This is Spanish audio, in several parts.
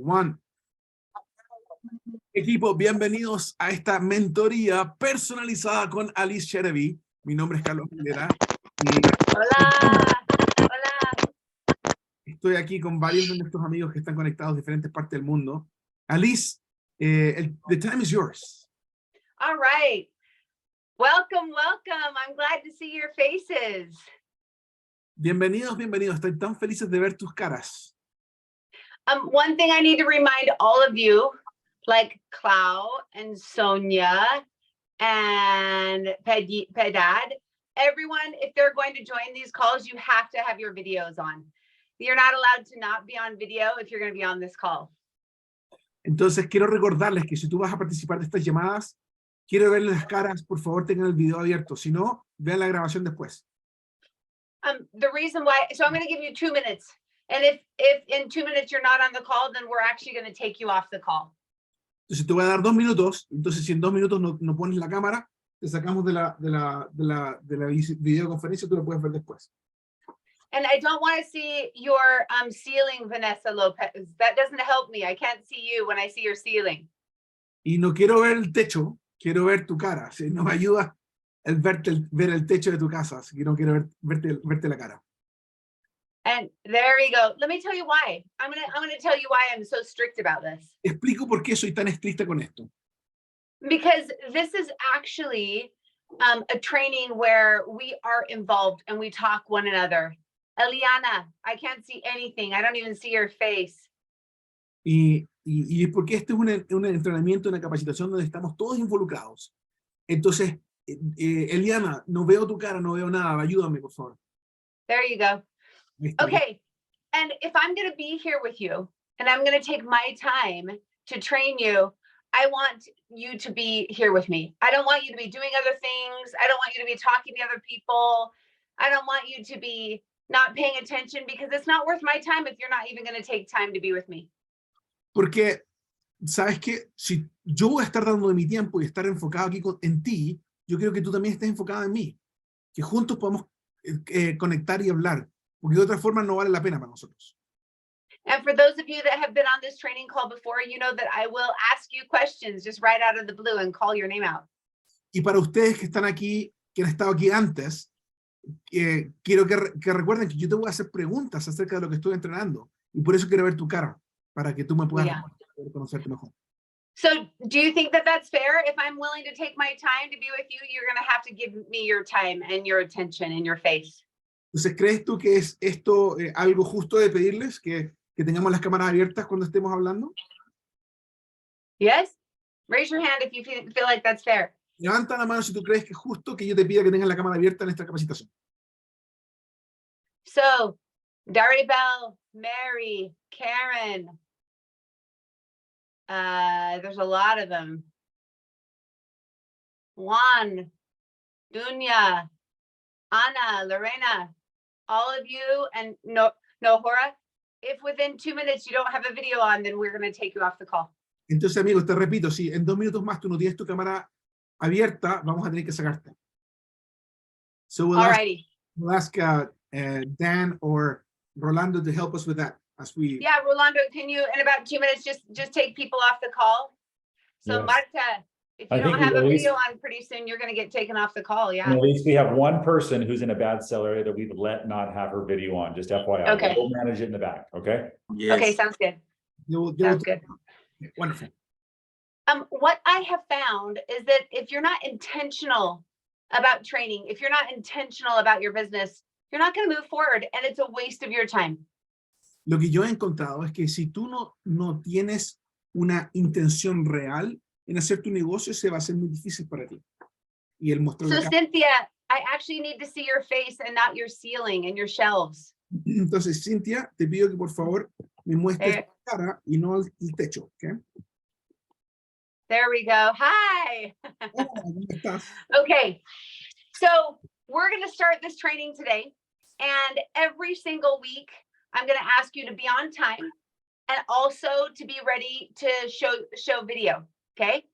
One. Equipo, bienvenidos a esta mentoría personalizada con Allyse Cherevi. Mi nombre es Carlos Aguilera. Hola, hola. Estoy aquí con varios de nuestros amigos que están conectados de diferentes partes del mundo. Allyse, the time is yours. All right. Welcome, welcome. I'm glad to see your faces. Bienvenidos, bienvenidos. Estoy tan felices de ver tus caras. One thing I need to remind all of you, like Clau and Sonia and Pedad, everyone, if they're going to join these calls, you have to have your videos on. You're not allowed to not be on video if you're going to be on this call. Entonces, quiero recordarles que si tú vas a participar de estas llamadas, quiero ver las caras, por favor, tengan el video abierto. Si no, vean la grabación después. The reason why, so I'm going to give you 2 minutes. And if in 2 minutes you're not on the call, then we're actually going to take you off the call. Entonces te voy a dar 2 minutos. Entonces, si en 2 minutos no pones la cámara, te sacamos de la videoconferencia, tú la puedes ver después. And I don't want to see your ceiling, Vanessa Lopez. That doesn't help me. I can't see you when I see your ceiling. Y no quiero ver el techo, quiero ver tu cara. Si no me ayuda el ver el techo de tu casa, así que no quiero verte la cara. And there we go. Let me tell you why. I'm gonna tell you why I'm so strict about this. Explico por qué soy tan estricta con esto. Because this is actually a training where we are involved and we talk one another. Eliana, I can't see anything. I don't even see your face. Y porque este es un entrenamiento, una capacitación donde estamos todos involucrados. Entonces, Eliana, no veo tu cara, no veo nada. Ayúdame, por favor. There you go. Okay, and if I'm going to be here with you and I'm going to take my time to train you, I want you to be here with me. I don't want you to be doing other things. I don't want you to be talking to other people. I don't want you to be not paying attention because it's not worth my time if you're not even going to take time to be with me. Porque, ¿sabes qué? Si yo voy a estar dando de mi tiempo y estar enfocado aquí en ti, yo quiero que tú también estés enfocada en mí. Que juntos podamos conectar y hablar. Porque de otra forma no vale la pena para nosotros. And for those of you that have been on this training call before, you know that I will ask you questions just right out of the blue and call your name out. Y para ustedes que están aquí, que han estado aquí antes, quiero que recuerden que yo te voy a hacer preguntas acerca de lo que estoy entrenando. Y por eso quiero ver tu cara, para que tú me puedas conocerte mejor. So do you think that that's fair? If I'm willing to take my time to be with you, you're going to have to give me your time and your attention and your face. Entonces, ¿crees tú que es esto algo justo de pedirles que tengamos las cámaras abiertas cuando estemos hablando? Yes? Raise your hand if you feel like that's fair. Levanta la mano si tú crees que es justo que yo te pida que tengas la cámara abierta en esta capacitación. So, Daribel, Mary, Karen, there's a lot of them. Juan, Dunya, Ana, Lorena, all of you, and Nohora, if within 2 minutes you don't have a video on, then we're going to take you off the call. Entonces, amigos, te repito, si en 2 minutos más tú no tienes tu cámara abierta, vamos a tener que sacarte. So we'll ask Dan or Rolando to help us with that. Yeah, Rolando, can you, in about 2 minutes, just take people off the call? So yes. Marta, if you don't have a video on pretty soon, you're going to get taken off the call, yeah. At least we have one person who's in a bad cell area that we've let not have her video on, just FYI. Okay. We'll manage it in the back, okay? Yes. Okay, sounds good. Sounds good. Wonderful. What I have found is that if you're not intentional about training, if you're not intentional about your business, you're not going to move forward and it's a waste of your time. Lo que yo he encontrado es que si tú no tienes una intención real en hacer tu negocio, se va a hacer muy difícil para ti. Y el mostrar So Cynthia, I actually need to see your face and not your ceiling and your shelves. Entonces, Cynthia, te pido que por favor me muestres tu cara y no el techo, ¿ok? There we go. Hi. ¿Cómo estás? Okay, so we're going to start this training today, and every single week I'm going to ask you to be on time and also to be ready to show video, okay?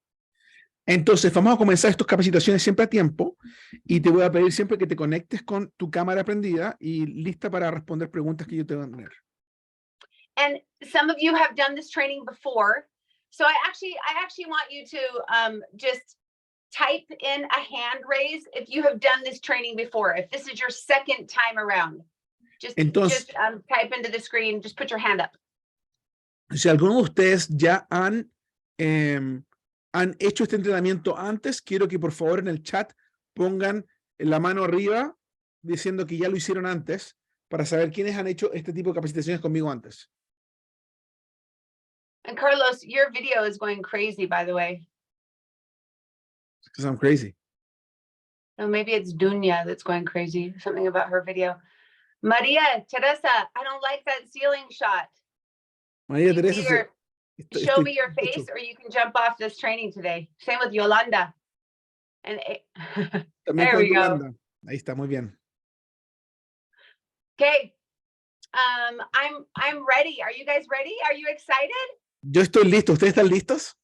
Entonces, vamos a comenzar estas capacitaciones siempre a tiempo y te voy a pedir siempre que te conectes con tu cámara prendida y lista para responder preguntas que yo te voy a tener. And some of you have done this training before. So I actually want you to just type in a hand raise if you have done this training before. If this is your second time around, Entonces, type into the screen, just put your hand up. si alguno de ustedes ya han hecho este entrenamiento antes, quiero que por favor en el chat pongan la mano arriba diciendo que ya lo hicieron antes para saber quiénes han hecho este tipo de capacitaciones conmigo antes. And Carlos, your video is going crazy, by the way. Because I'm crazy. Oh, maybe it's Dunya that's going crazy. Something about her video. Maria Teresa, I don't like that ceiling shot. María Teresa, show me your face, or you can jump off this training today. Same with Yolanda. And there we go. Ahí está, muy bien. Okay. I'm ready. Are you guys ready? Are you excited? Yo estoy listo. ¿Ustedes están listos?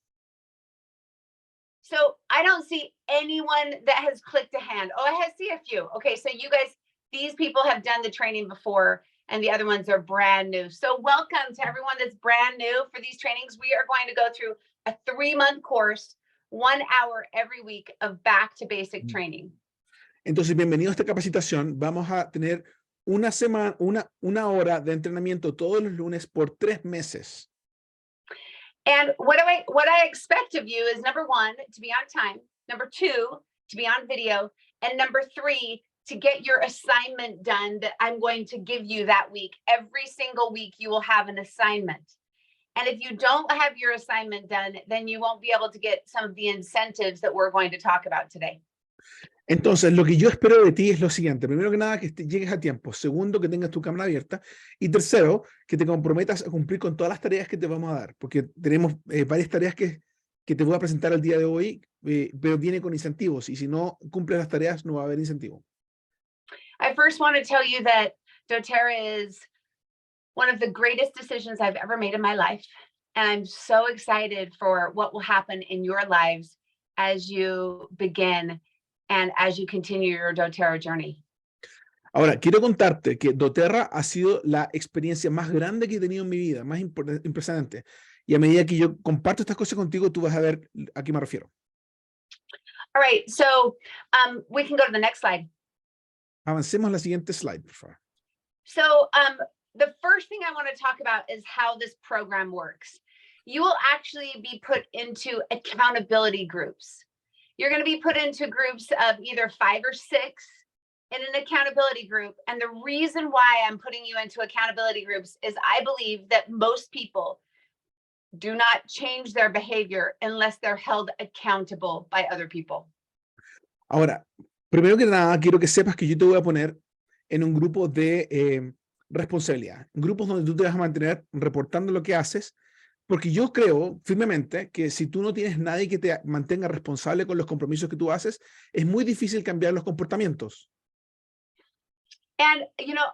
So I don't see anyone that has clicked a hand. Oh, I see a few. Okay, so you guys, these people have done the training before, and the other ones are brand new. So welcome to everyone that's brand new for these trainings. We are going to go through a 3-month course, 1 hour every week of back to basic training. Entonces, bienvenido a esta capacitación. Vamos a tener una semana, una hora de entrenamiento todos los lunes por 3 meses. And what I expect of you is, number 1, to be on time, number 2, to be on video, and number 3, to get your assignment done that I'm going to give you that week. Every single week you will have an assignment. And if you don't have your assignment done, then you won't be able to get some of the incentives that we're going to talk about today. Entonces, lo que yo espero de ti es lo siguiente. Primero que nada, que llegues a tiempo. Segundo, que tengas tu cámara abierta. Y tercero, que te comprometas a cumplir con todas las tareas que te vamos a dar. Porque tenemos varias tareas que te voy a presentar el día de hoy, pero viene con incentivos. Y si no cumples las tareas, no va a haber incentivo. I first want to tell you that doTERRA is one of the greatest decisions I've ever made in my life. And I'm so excited for what will happen in your lives as you begin and as you continue your doTERRA journey. Ahora, quiero contarte que doTERRA ha sido la experiencia más grande que he tenido en mi vida, más impresionante. Y a medida que yo comparto estas cosas contigo, tú vas a ver a qué me refiero. All right, so we can go to the next slide. Avancemos a la siguiente slide, por favor. So the first thing I want to talk about is how this program works. You will actually be put into accountability groups. You're going to be put into groups of either 5 or 6 in an accountability group. And the reason why I'm putting you into accountability groups is I believe that most people do not change their behavior unless they're held accountable by other people. Ahora, primero que nada, quiero que sepas que yo te voy a poner en un grupo de responsabilidad. Grupos donde tú te vas a mantener reportando lo que haces, porque yo creo firmemente que si tú no tienes nadie que te mantenga responsable con los compromisos que tú haces, es muy difícil cambiar los comportamientos. And, you know,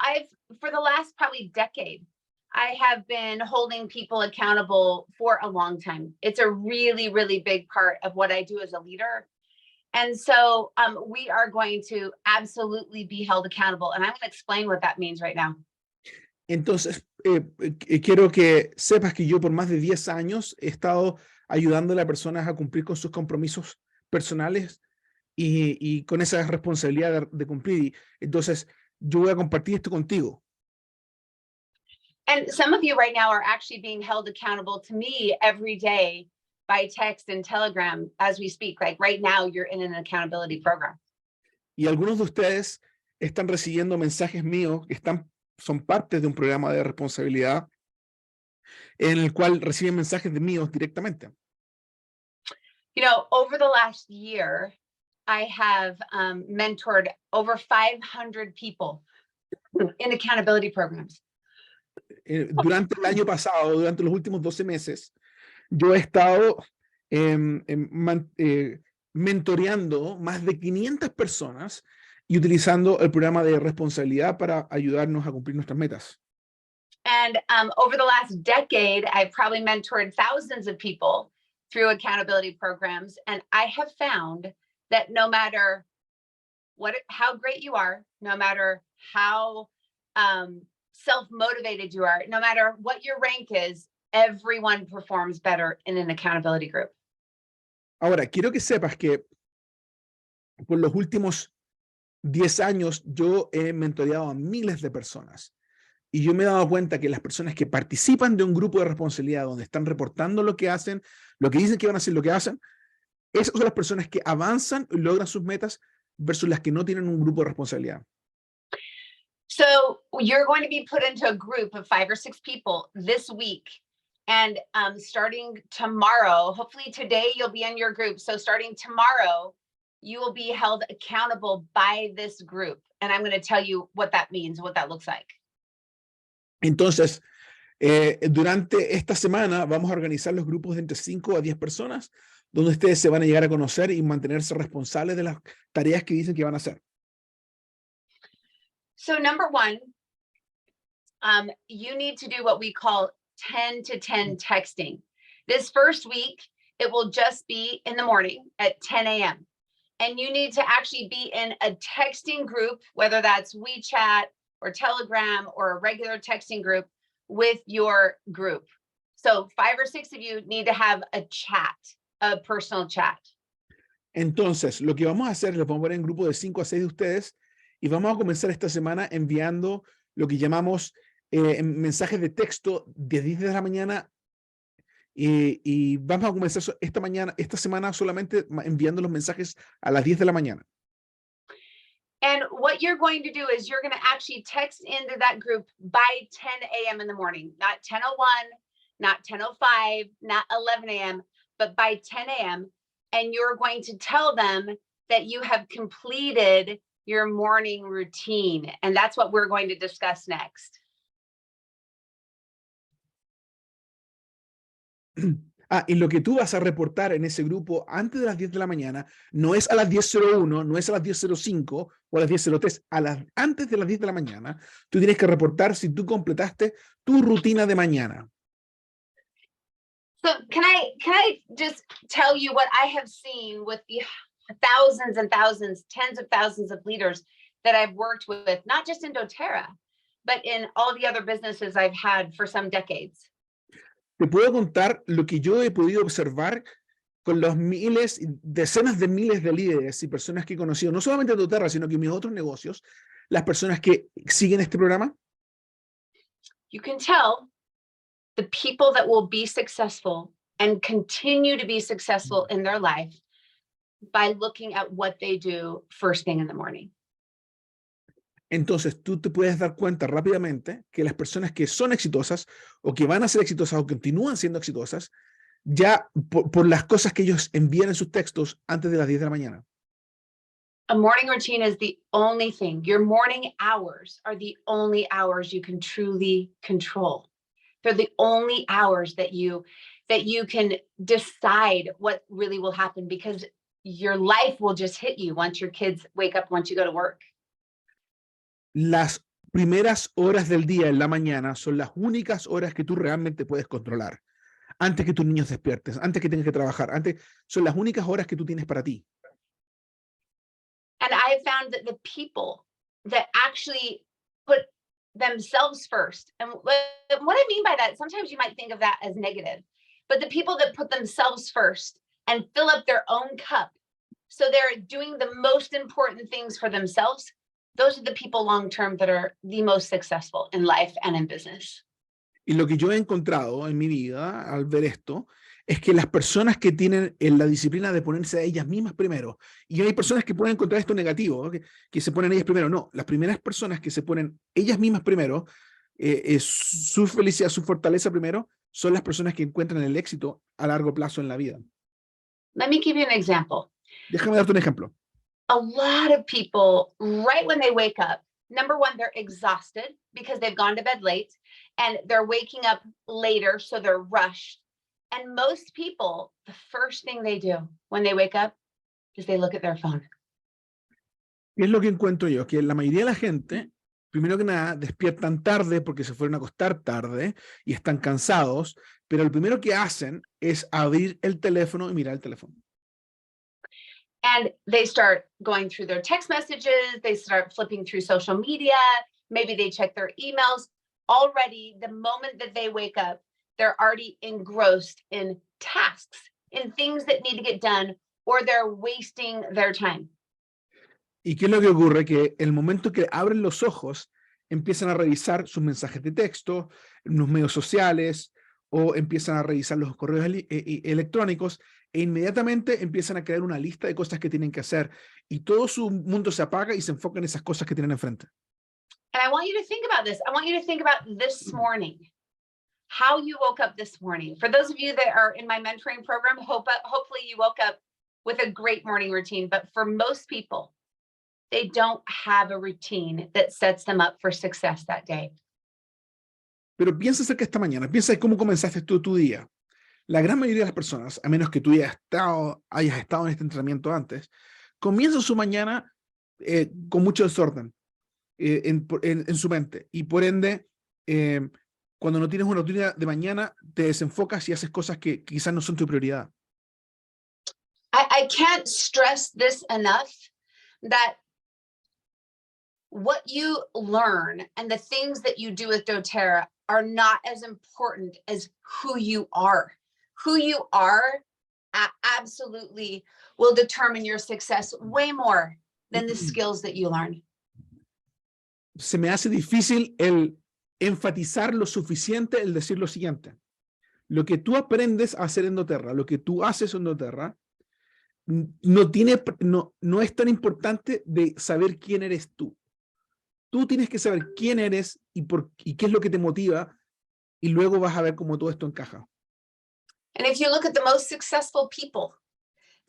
for the last probably decade, I have been holding people accountable for a long time. It's a really, really big part of what I do as a leader. And so we are going to absolutely be held accountable. And I'm going to explain what that means right now. Entonces, quiero que sepas que yo por más de 10 años he estado ayudándole a personas a cumplir con sus compromisos personales y con esa responsabilidad de cumplir. Entonces, yo voy a compartir esto contigo. And some of you right now are actually being held accountable to me every day by text and Telegram as we speak. Like right now, you're in an accountability program. Y algunos de ustedes están recibiendo mensajes míos que son parte de un programa de responsabilidad en el cual reciben mensajes de míos directamente. You know, over the last year, I have mentored over 500 people in accountability programs. Durante el año pasado, durante los últimos 12 meses, yo he estado mentoreando más de 500 personas y utilizando el programa de responsabilidad para ayudarnos a cumplir nuestras metas. And over the last decade, I've probably mentored thousands of people through accountability programs. And I have found that no matter how great you are, no matter how self-motivated you are, no matter what your rank is, everyone performs better in an accountability group. Ahora, quiero que sepas que por los últimos 10 años yo he mentoreado a miles de personas y yo me he dado cuenta que las personas que participan de un grupo de responsabilidad donde están reportando lo que hacen, lo que dicen que van a hacer, lo que hacen, esas son las personas que avanzan y logran sus metas versus las que no tienen un grupo de responsabilidad. So you're going to be put into a group of 5 or 6 people this week. And starting tomorrow, hopefully today you'll be in your group. So starting tomorrow, you will be held accountable by this group. And I'm going to tell you what that means, what that looks like. Entonces, durante esta semana vamos a organizar los grupos de entre 5 a 10 personas, donde ustedes se van a llegar a conocer y mantenerse responsables de las tareas que dicen que van a hacer. So number 1, you need to do what we call 10 to 10 texting. This first week, it will just be in the morning at 10 a.m. And you need to actually be in a texting group, whether that's WeChat or Telegram or a regular texting group with your group. So 5 or 6 of you need to have a chat, a personal chat. Entonces, lo que vamos a hacer es lo vamos a poner en grupo de 5 a 6 de ustedes y vamos a comenzar esta semana enviando lo que llamamos mensajes de texto de 10 de la mañana y vamos a comenzar esta semana solamente enviando los mensajes a las 10 de la mañana. And what you're going to do is you're going to actually text into that group by 10 a.m. in the morning, not 10:01, not 10:05, not 11 a.m., but by 10 a.m. And you're going to tell them that you have completed your morning routine. And that's what we're going to discuss next. Y lo que tú vas a reportar en ese grupo antes de las 10 de la mañana no es a las 10:01, no es a las 10:05 o a las 10:03, antes de las 10 de la mañana, tú tienes que reportar si tú completaste tu rutina de mañana. So can I just tell you what I have seen with the thousands and thousands, tens of thousands of leaders that I've worked with, not just in doTERRA, but in all the other businesses I've had for some decades. Te puedo contar lo que yo he podido observar con los miles, decenas de miles de líderes y personas que he conocido, no solamente en doTERRA, sino que en mis otros negocios, las personas que siguen este programa. You can tell the people that will be successful and continue to be successful in their life by looking at what they do first thing in the morning. Entonces tú te puedes dar cuenta rápidamente que las personas que son exitosas o que van a ser exitosas o continúan siendo exitosas, ya por las cosas que ellos envían en sus textos antes de las 10 de la mañana. A morning routine is the only thing. Your morning hours are the only hours you can truly control. They're the only hours that you can decide what really will happen, because your life will just hit you once your kids wake up, once you go to work. Las primeras horas del día en la mañana son las únicas horas que tú realmente puedes controlar. Antes que tus niños despiertes, antes que tengas que trabajar, son las únicas horas que tú tienes para ti. And I have found that the people that actually put themselves first, and what I mean by that, sometimes you might think of that as negative, but the people that put themselves first and fill up their own cup, so they're doing the most important things for themselves, those are the people long-term that are the most successful in life and in business. Y lo que yo he encontrado en mi vida al ver esto es que las personas que tienen la disciplina de ponerse a ellas mismas primero, y hay personas que pueden encontrar esto negativo, ¿no? que se ponen ellas primero, no, las primeras personas que se ponen ellas mismas primero, su felicidad, su fortaleza primero, son las personas que encuentran el éxito a largo plazo en la vida. Let me give you an example. Déjame darte un ejemplo. A lot of people, right when they wake up, number one, they're exhausted because they've gone to bed late and they're waking up later, so they're rushed. And most people, the first thing they do when they wake up is they look at their phone. ¿Qué es lo que encuentro yo? Que la mayoría de la gente, primero que nada, despiertan tarde porque se fueron a acostar tarde y están cansados, pero lo primero que hacen es abrir el teléfono y mirar el teléfono. And they start going through their text messages, they start flipping through social media, maybe they check their emails. already, the moment that they wake up, they're already engrossed in tasks, in things that need to get done, or they're wasting their time. ¿Y qué es lo que ocurre? Que el momento que abren los ojos, empiezan a revisar sus mensajes de texto, los medios sociales, o empiezan a revisar los correos electrónicos, e inmediatamente empiezan a crear una lista de cosas que tienen que hacer, y todo su mundo se apaga y se enfoca en esas cosas que tienen enfrente. And I want you to think about this. I want you to think about this morning, how you woke up this morning. For those of you that are in my mentoring program, hopefully you woke up with a great morning routine. But for most people, they don't have a routine that sets them up for success that day. Pero piensa acerca de esta mañana, piensa de cómo comenzaste tú tu día. La gran mayoría de las personas, a menos que tú hayas estado en este entrenamiento antes, comienzan su mañana con mucho desorden en su mente. Y por ende, cuando no tienes una rutina de mañana, te desenfocas y haces cosas que quizás no son tu prioridad. I can't stress this enough, that what you learn and the things that you do with doTERRA are not as important as who you are. Who you are absolutely will determine your success way more than the skills that you learn. Se me hace difícil el enfatizar lo suficiente, el decir lo siguiente. Lo que tú aprendes a hacer en doTERRA, lo que tú haces en doTERRA, no es tan importante de saber quién eres tú. Tú tienes que saber quién eres y qué es lo que te motiva, y luego vas a ver cómo todo esto encaja. And if you look at the most successful people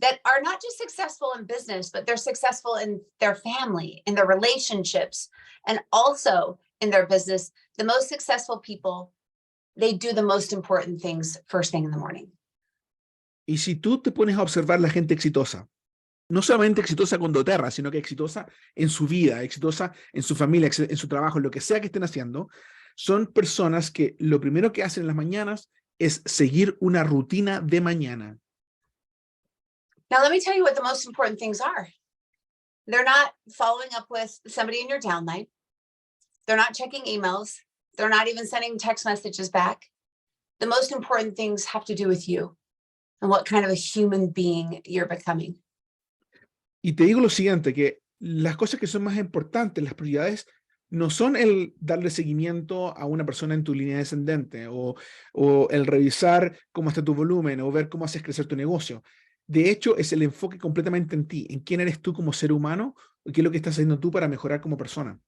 that are not just successful in business, but they're successful in their family, in their relationships, and also in their business, the most successful people, they do the most important things first thing in the morning. Y si tú te pones a observar la gente exitosa, no solamente exitosa con doTERRA, sino que exitosa en su vida, exitosa en su familia, en su trabajo, en lo que sea que estén haciendo, son personas que lo primero que hacen en las mañanas es seguir una rutina de mañana. Now, let me tell you what the most important things are. They're not following up with somebody in your downline. They're not checking emails. They're not even sending text messages back. The most important things have to do with you and what kind of a human being you're becoming. Y te digo lo siguiente, que las cosas que son más importantes, las prioridades, no son el darle seguimiento a una persona en tu línea descendente o el revisar cómo está tu volumen o ver cómo haces crecer tu negocio. De hecho, es el enfoque completamente en ti, en quién eres tú como ser humano y qué es lo que estás haciendo tú para mejorar como persona.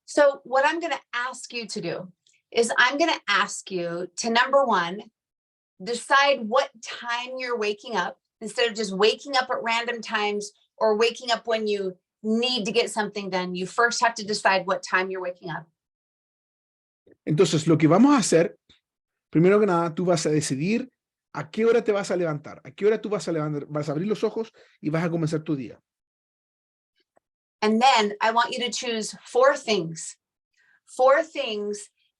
So what I'm going to ask you to do is I'm going to ask you to, number one, decide what time you're waking up instead of just waking up at random times or waking up when you need to get something done. You first have to decide what time you're waking up. Entonces, lo que vamos a hacer, primero que nada, tú vas a decidir a qué hora te vas a levantar, a qué hora tú vas a levantar, vas a abrir los ojos y vas a comenzar tu día. And then I want you to choose four things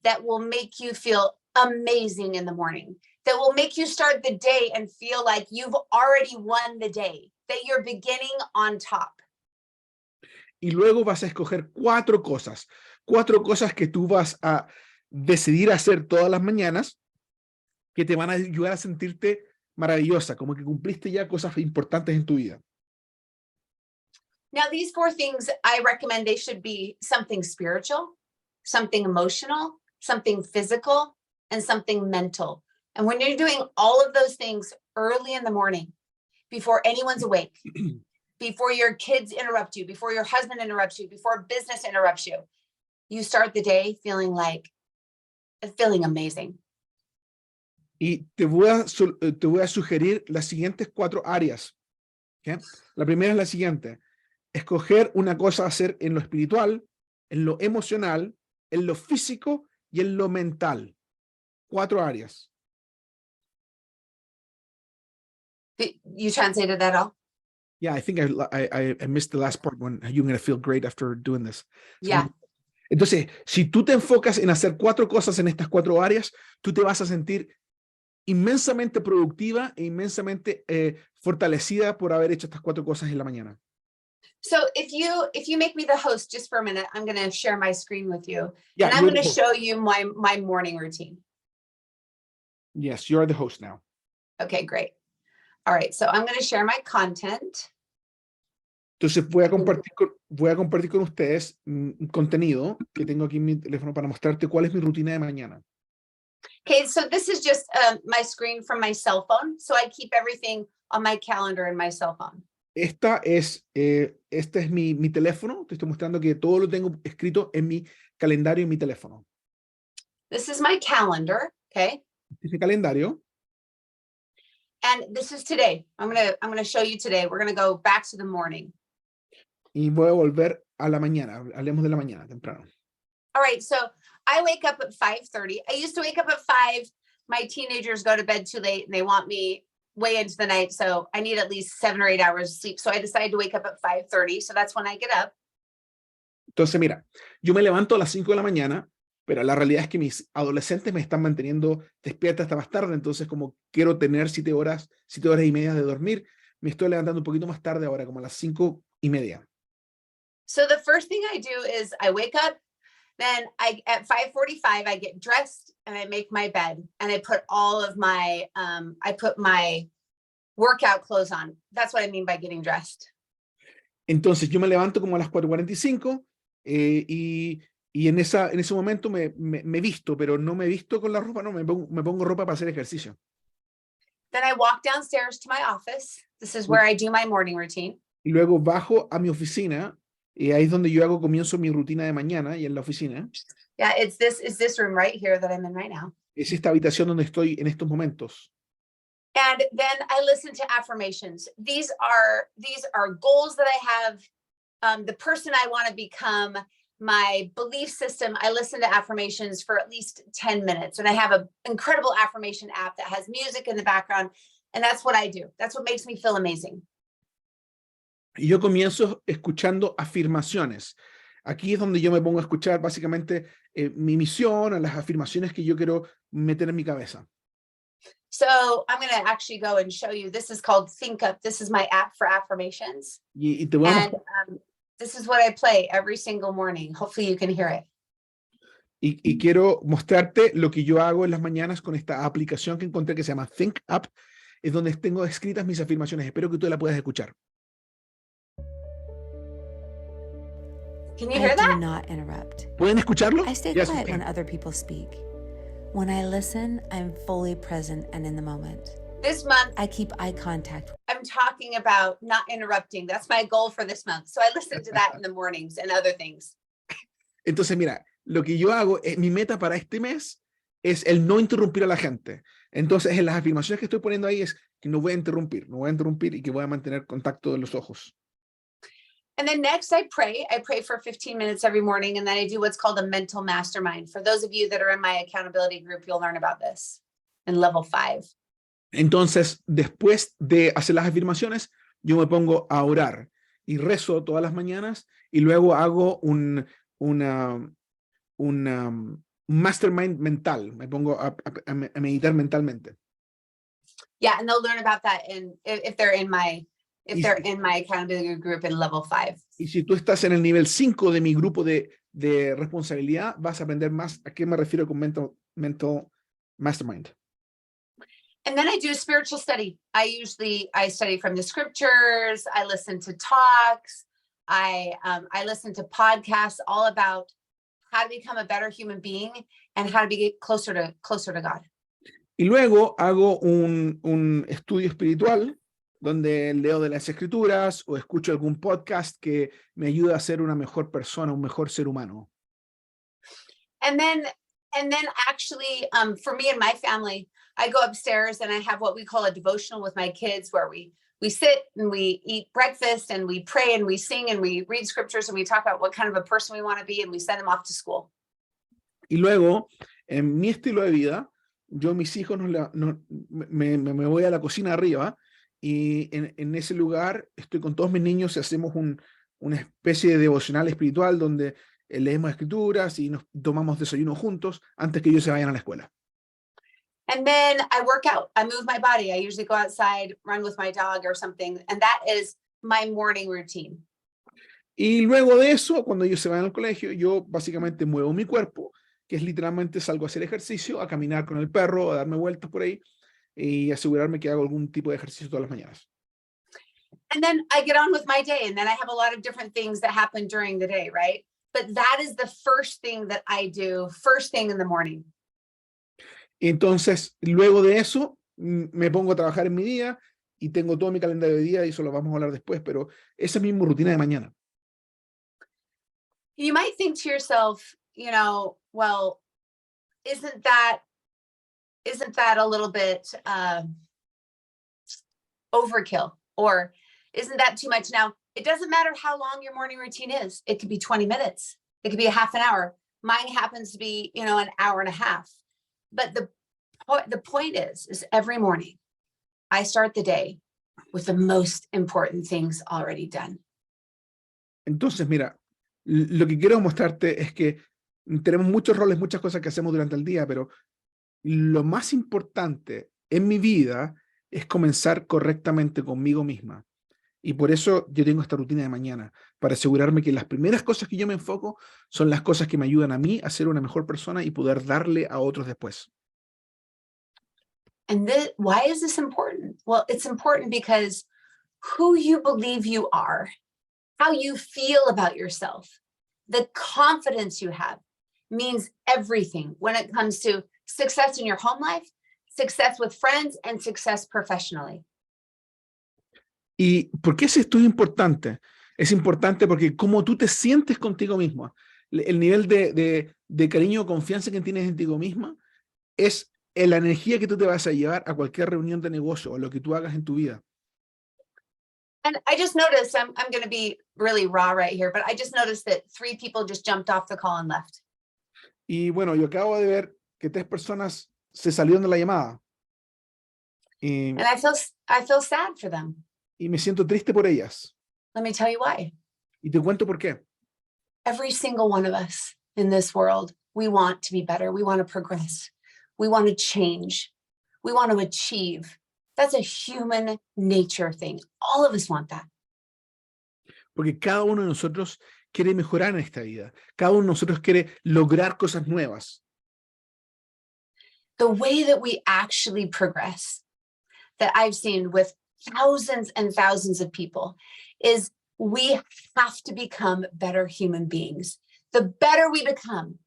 that will make you feel amazing in the morning, that will make you start the day and feel like you've already won the day, that you're beginning on top. Y luego vas a escoger cuatro cosas que tú vas a decidir hacer todas las mañanas que te van a ayudar a sentirte maravillosa, como que cumpliste ya cosas importantes en tu vida. Now, these four things, I recommend they should be something spiritual, something emotional, something physical, and something mental. And when you're doing all of those things early in the morning, before anyone's awake, before your kids interrupt you, before your husband interrupts you, before business interrupts you, you start the day feeling amazing. Y te voy a sugerir las siguientes cuatro áreas. ¿Okay? La primera es la siguiente. Escoger una cosa a hacer en lo espiritual, en lo emocional, en lo físico y en lo mental. Cuatro áreas. You translated that all? Yeah, I think I missed the last part when you're going to feel great after doing this. Yeah. Entonces, si tú te enfocas en hacer cuatro cosas en estas cuatro áreas, tú te vas a sentir inmensamente productiva e inmensamente fortalecida por haber hecho estas cuatro cosas en la mañana. So if you make me the host just for a minute, I'm going to share my screen with you, Yeah, and I'm you're going the to host. show you my morning routine. Yes, you're the host now. Okay, great. All right, so I'm going to share my content. Entonces voy a compartir con ustedes un contenido que tengo aquí en mi teléfono para mostrarte cuál es mi rutina de mañana. Okay, so this is just my screen from my cell phone. So I keep everything on my calendar in my cell phone. Este es mi teléfono. Te estoy mostrando que todo lo tengo escrito en mi calendario en mi teléfono. This is my calendar, okay? Este es mi calendario. And this is today. I'm gonna show you today. We're gonna go back to the morning. Y voy a volver a la mañana. Hablemos de la mañana, temprano. All right, so I wake up at 5:30. I used to wake up at 5. My teenagers go to bed too late and they want me way into the night. So I need at least 7 or 8 hours of sleep. So I decided to wake up at 5:30. So that's when I get up. Entonces, mira, yo me levanto a las 5 de la mañana, pero la realidad es que mis adolescentes me están manteniendo despierta hasta más tarde. Entonces, como quiero tener 7 horas y media de dormir, me estoy levantando un poquito más tarde ahora, como a las 5:30. So the first thing I do is I wake up, then at 5:45, I get dressed and I make my bed and I put all of my, I put my workout clothes on. That's what I mean by getting dressed. Entonces, yo me levanto como a las 4:45 y en ese momento me visto, pero no me visto con la ropa, no, me pongo ropa para hacer ejercicio. Then I walk downstairs to my office. This is where I do my morning routine. Y luego bajo a mi oficina, y ahí es donde yo comienzo mi rutina de mañana, y en la oficina. Yeah, it's this room right here that I'm in right now. Es esta habitación donde estoy en estos momentos. And then I listen to affirmations. These are goals that I have, the person I want to become, my belief system. I listen to affirmations for at least 10 minutes. And I have an incredible affirmation app that has music in the background. And that's what I do. That's what makes me feel amazing. Y yo comienzo escuchando afirmaciones. Aquí es donde yo me pongo a escuchar básicamente mi misión, las afirmaciones que yo quiero meter en mi cabeza. So I'm going to actually go and show you. This is called Think Up. This is my app for affirmations. Y te voy a And this is what I play every single morning. Hopefully you can hear it. Y quiero mostrarte lo que yo hago en las mañanas con esta aplicación que encontré que se llama Think Up. Es donde tengo escritas mis afirmaciones. Espero que tú la puedas escuchar. Can you hear that? I do not interrupt. ¿Pueden escucharlo? I stay Yes, quiet okay. when other people speak. When I listen, I'm fully present and in the moment. This month, I keep eye contact. I'm talking about not interrupting. That's my goal for this month. So I listen to that in the mornings and other things. Entonces, mira, lo que yo hago, mi meta para este mes es el no interrumpir a la gente. Entonces, en las afirmaciones que estoy poniendo ahí es que no voy a interrumpir y que voy a mantener contacto de los ojos. And then next I pray for 15 minutes every morning. And then I do what's called a mental mastermind. For those of you that are in my accountability group, you'll learn about this in level 5. Entonces, después de hacer las afirmaciones, yo me pongo a orar y rezo todas las mañanas y luego hago un mastermind mental. Me pongo a meditar mentalmente. Yeah, and they'll learn about that if they're in my accountability group in level 5. Y si tú estás en el nivel 5 de mi grupo de responsabilidad, vas a aprender más a qué me refiero con mental mastermind. And then I do spiritual study. I study from the scriptures. I listen to talks. I listen to podcasts all about how to become a better human being and how to be closer to God. Y luego hago un estudio espiritual donde leo de las escrituras o escucho algún podcast que me ayuda a ser una mejor persona, un mejor ser humano. And then actually, for me and my family, I go upstairs and I have what we call a devotional with my kids where we sit and we eat breakfast and we pray and we sing and we read scriptures and we talk about what kind of a person we want to be and we send them off to school. Y luego, en mi estilo de vida, yo y mis hijos me voy a la cocina arriba y en ese lugar estoy con todos mis niños y hacemos una especie de devocional espiritual donde leemos escrituras y nos tomamos desayuno juntos antes que ellos se vayan a la escuela. And then I work out. I move my body. I usually go outside, run with my dog or something. And that is my morning routine. Y luego de eso, cuando ellos se van al colegio, yo básicamente muevo mi cuerpo, que es literalmente salgo a hacer ejercicio, a caminar con el perro, a darme vueltas por ahí y asegurarme que hago algún tipo de ejercicio todas las mañanas. And then I get on with my day, and then I have a lot of different things that happen during the day, right? But that is the first thing that I do, first thing in the morning. Entonces, luego de eso, me pongo a trabajar en mi día y tengo todo mi calendario de día y eso lo vamos a hablar después, pero esa es mi rutina de mañana. You might think to yourself, you know, well, isn't that a little bit overkill, or isn't that too much? Now, it doesn't matter how long your morning routine is. It could be 20 minutes. It could be a half an hour. Mine happens to be, you know, an hour and a half. But the point is every morning I start the day with the most important things already done. Entonces, mira, lo que quiero mostrarte es que tenemos muchos roles, muchas cosas que hacemos durante el día, pero lo más importante en mi vida es comenzar correctamente conmigo misma. Y por eso yo tengo esta rutina de mañana, para asegurarme que las primeras cosas que yo me enfoco son las cosas que me ayudan a mí a ser una mejor persona y poder darle a otros después. And why is this important? Well, it's important because who you believe you are, how you feel about yourself, the confidence you have means everything when it comes to success in your home life, success with friends, and success professionally. ¿Y por qué es esto importante? Es importante porque cómo tú te sientes contigo misma, el nivel de cariño o confianza que tienes en ti misma, es la energía que tú te vas a llevar a cualquier reunión de negocio o lo que tú hagas en tu vida. And I just noticed, I'm going to be really raw right here, but I just noticed that 3 people just jumped off the call and left. Y bueno, yo acabo de ver que 3 personas se salieron de la llamada. And I feel sad for them. Y me siento triste por ellas. Let me tell you why. Y te cuento por qué. Every single one of us in this world, we want to be better. We want to progress. We want to change. We want to achieve. That's a human nature thing. All of us want that. Porque cada uno de nosotros quiere mejorar en esta vida. Cada uno de nosotros quiere lograr cosas nuevas. The way that we actually progress, that I've seen with thousands and thousands of people, is we have to become better human beings. The better we become,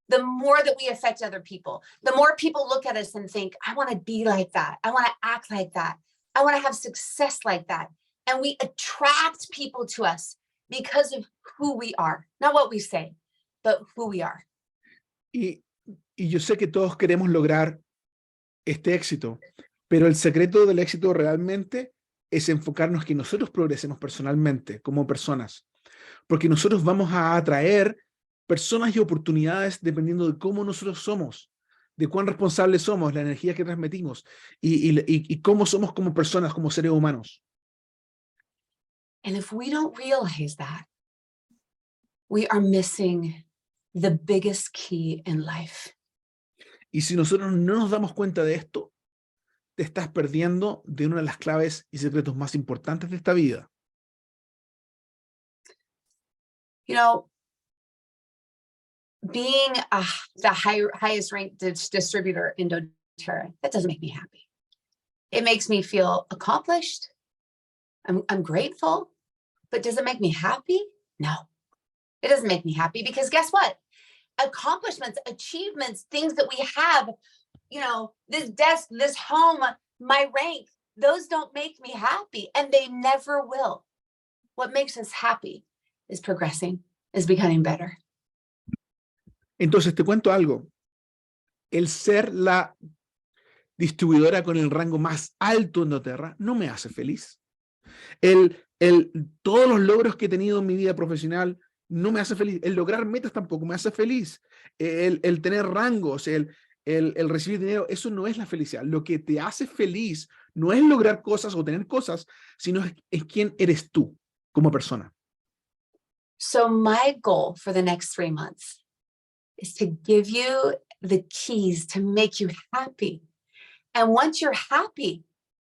the more that we affect other people, the more people look at us and think, I want to be like that. I want to act like that. I want to have success like that. And we attract people to us because of who we are, not what we say, but who we are. Y yo sé que todos queremos lograr este éxito, pero el secreto del éxito realmente es enfocarnos que nosotros progresemos personalmente, como personas, porque nosotros vamos a atraer personas y oportunidades dependiendo de cómo nosotros somos, de cuán responsables somos, la energía que transmitimos y cómo somos como personas, como seres humanos. And if we don't realize that, we are missing the biggest key in life. Y si nosotros no nos damos cuenta de esto, te estás perdiendo de una de las claves y secretos más importantes de esta vida. You know, being the highest ranked distributor in doTERRA, that doesn't make me happy. It makes me feel accomplished. I'm grateful, but does it make me happy? No, it doesn't make me happy, because guess what? Accomplishments, achievements, things that we have, you know, this desk, this home, my rank, those don't make me happy, and they never will. What makes us happy is progressing, is becoming better. Entonces te cuento algo. El ser la distribuidora con el rango más alto en doTERRA no me hace feliz. Todos los logros que he tenido en mi vida profesional no me hace feliz. El lograr metas tampoco me hace feliz. El tener rangos, el recibir dinero, eso no es la felicidad. Lo que te hace feliz no es lograr cosas o tener cosas, sino es quién eres tú como persona. So my goal for the next 3 months is to give you the keys to make you happy. And once you're happy,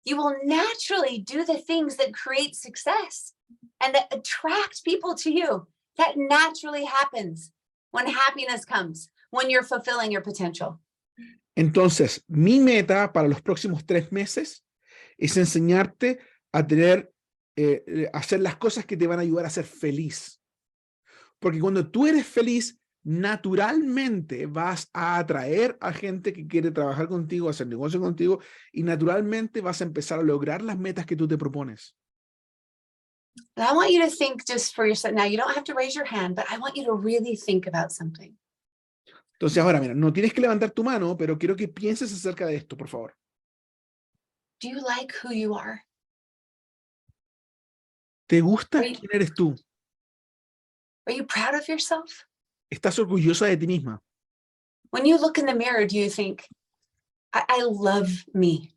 you will naturally do the things that create success. and that attract people to you. That naturally happens when happiness comes, when you're fulfilling your potential. Entonces, mi meta para los próximos 3 meses es enseñarte a tener, hacer las cosas que te van a ayudar a ser feliz. Porque cuando tú eres feliz, naturalmente vas a atraer a gente que quiere trabajar contigo, hacer negocio contigo, y naturalmente vas a empezar a lograr las metas que tú te propones. And I want you to think just for yourself. Now, you don't have to raise your hand, but I want you to really think about something. Entonces ahora, mira, no tienes que levantar tu mano, pero quiero que pienses acerca de esto, por favor. Do you like who you are? ¿Te gusta Right. quién eres tú? Are you proud of yourself? ¿Estás orgullosa de ti misma? When you look in the mirror, do you think, I love me.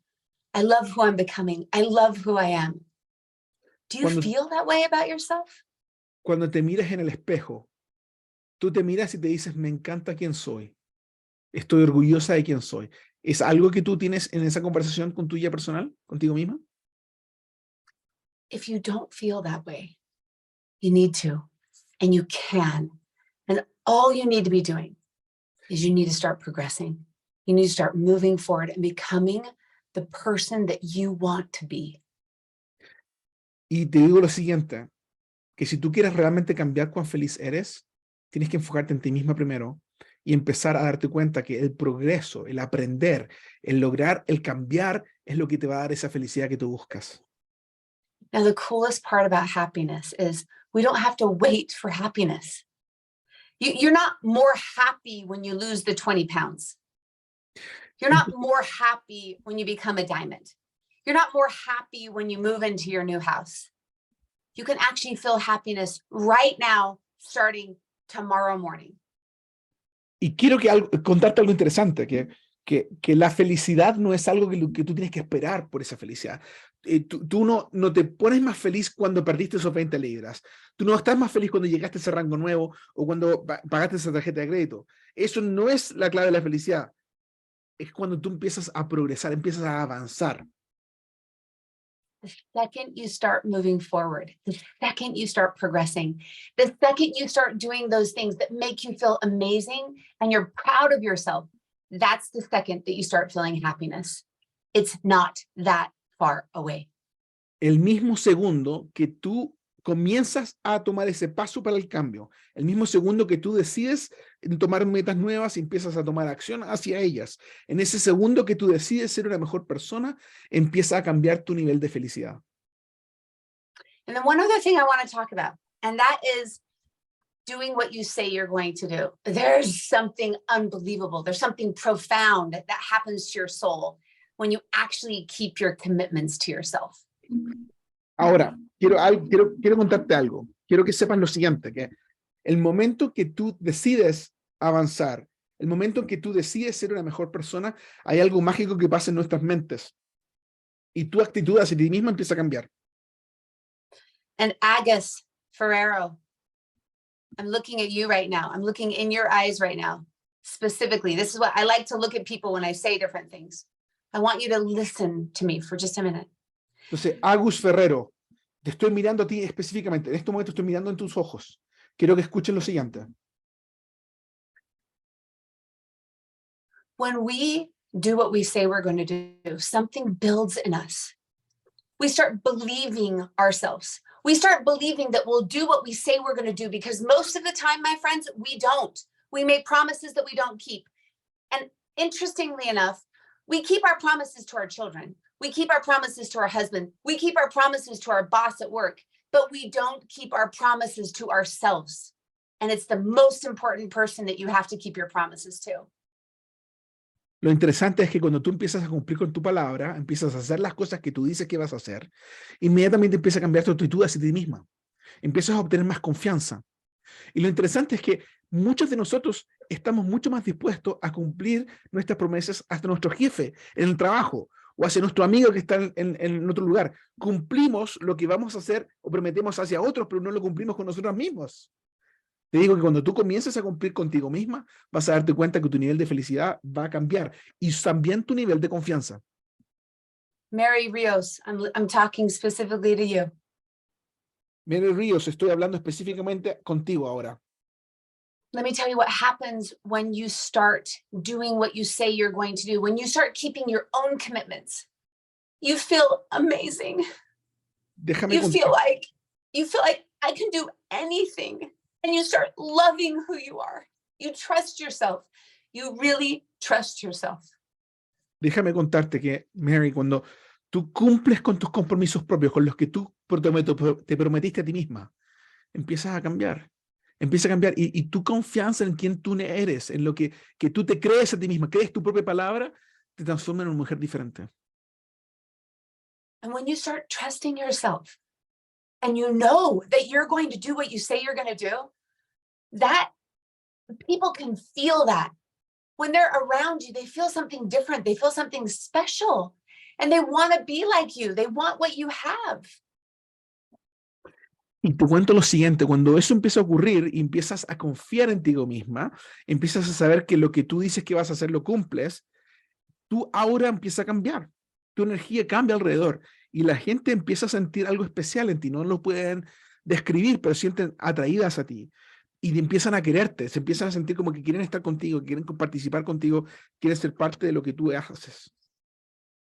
I love who I'm becoming. I love who I am. Do you feel that way about yourself? Cuando te miras en el espejo, tú te miras y te dices, me encanta quién soy. Estoy orgullosa de quién soy. ¿Es algo que tú tienes en esa conversación con tuya personal, contigo misma? If you don't feel that way, you need to, and you can. And all you need to be doing is you need to start progressing. You need to start moving forward and becoming the person that you want to be. Y te digo lo siguiente, que si tú quieres realmente cambiar cuán feliz eres, tienes que enfocarte en ti misma primero y empezar a darte cuenta que el progreso, el aprender, el lograr, el cambiar es lo que te va a dar esa felicidad que tú buscas. Now, the coolest part about happiness is we don't have to wait for happiness. You're not more happy when you lose the 20 pounds. You're not more happy when you become a diamond. You're not more happy when you move into your new house. You can actually feel happiness right now, starting tomorrow morning. Y quiero contarte algo interesante, que la felicidad no es algo que tú tienes que esperar por esa felicidad. Tú no te pones más feliz cuando perdiste esos 20 libras. Tú no estás más feliz cuando llegaste a ese rango nuevo o cuando pagaste esa tarjeta de crédito. Eso no es la clave de la felicidad. Es cuando tú empiezas a progresar, empiezas a avanzar. The second you start moving forward, the second you start progressing, the second you start doing those things that make you feel amazing and you're proud of yourself, that's the second that you start feeling happiness. It's not that far away. El mismo segundo que tú comienzas a tomar ese paso para el cambio, el mismo segundo que tú decides tomar metas nuevas y empiezas a tomar acción hacia ellas, en ese segundo que tú decides ser una mejor persona, empieza a cambiar tu nivel de felicidad. And then one other thing I want to talk about, and that is doing what you say you're going to do. There's something unbelievable. There's something profound that happens to your soul when you actually keep your commitments to yourself. Ahora, quiero contarte algo. Quiero que sepan lo siguiente, que el momento que tú decides avanzar, el momento que tú decides ser una mejor persona, hay algo mágico que pasa en nuestras mentes. Y tu actitud hacia ti misma empieza a cambiar. And Agus Ferrero, I'm looking at you right now. I'm looking in your eyes right now. Specifically, this is what I like to look at people when I say different things. I want you to listen to me for just a minute. Entonces, Agus Ferrero, te estoy mirando a ti específicamente. En este momento estoy mirando en tus ojos. Quiero que escuchen lo siguiente. When we do what we say we're going to do, something builds in us. We start believing ourselves. We start believing that we'll do what we say we're going to do, because most of the time, my friends, we don't. We make promises that we don't keep. And interestingly enough, we keep our promises to our children. We keep our promises to our husband. We keep our promises to our boss at work, but we don't keep our promises to ourselves. And it's the most important person that you have to keep your promises to. Lo interesante es que cuando tú empiezas a cumplir con tu palabra, empiezas a hacer las cosas que tú dices que vas a hacer, inmediatamente empieza a cambiar tu actitud hacia ti misma. Empiezas a obtener más confianza. Y lo interesante es que muchos de nosotros estamos mucho más dispuestos a cumplir nuestras promesas hasta nuestro jefe en el trabajo o hacia nuestro amigo que está en otro lugar. Cumplimos lo que vamos a hacer o prometemos hacia otros, pero no lo cumplimos con nosotros mismos. Te digo que cuando tú comiences a cumplir contigo misma, vas a darte cuenta que tu nivel de felicidad va a cambiar y también tu nivel de confianza. Mary Rios, I'm talking specifically to you. Mary Ríos, estoy hablando específicamente contigo ahora. Let me tell you what happens when you start doing what you say you're going to do, when you start keeping your own commitments. You feel amazing. Déjame You feel contarte. like I can do anything. And you start loving who you are. You trust yourself. You really trust yourself. Déjame contarte que, Mary, cuando tú cumples con tus compromisos propios, con los que tú te prometiste a ti misma, empiezas a cambiar. Empieza a cambiar. Y tu confianza en quién tú eres, en lo que tú te crees a ti misma, crees tu propia palabra, te transforma en una mujer diferente. And when you start trusting yourself and you know that you're going to do what you say you're going to do, that people can feel that. When they're around you, they feel something different. They feel something special. And they want to be like you. They want what you have. Y te cuento lo siguiente, cuando eso empieza a ocurrir y empiezas a confiar en ti misma, empiezas a saber que lo que tú dices que vas a hacer lo cumples, tu aura empieza a cambiar, tu energía cambia alrededor y la gente empieza a sentir algo especial en ti, no lo pueden describir, pero sienten atraídas a ti y empiezan a quererte, se empiezan a sentir como que quieren estar contigo, quieren participar contigo, quieren ser parte de lo que tú haces.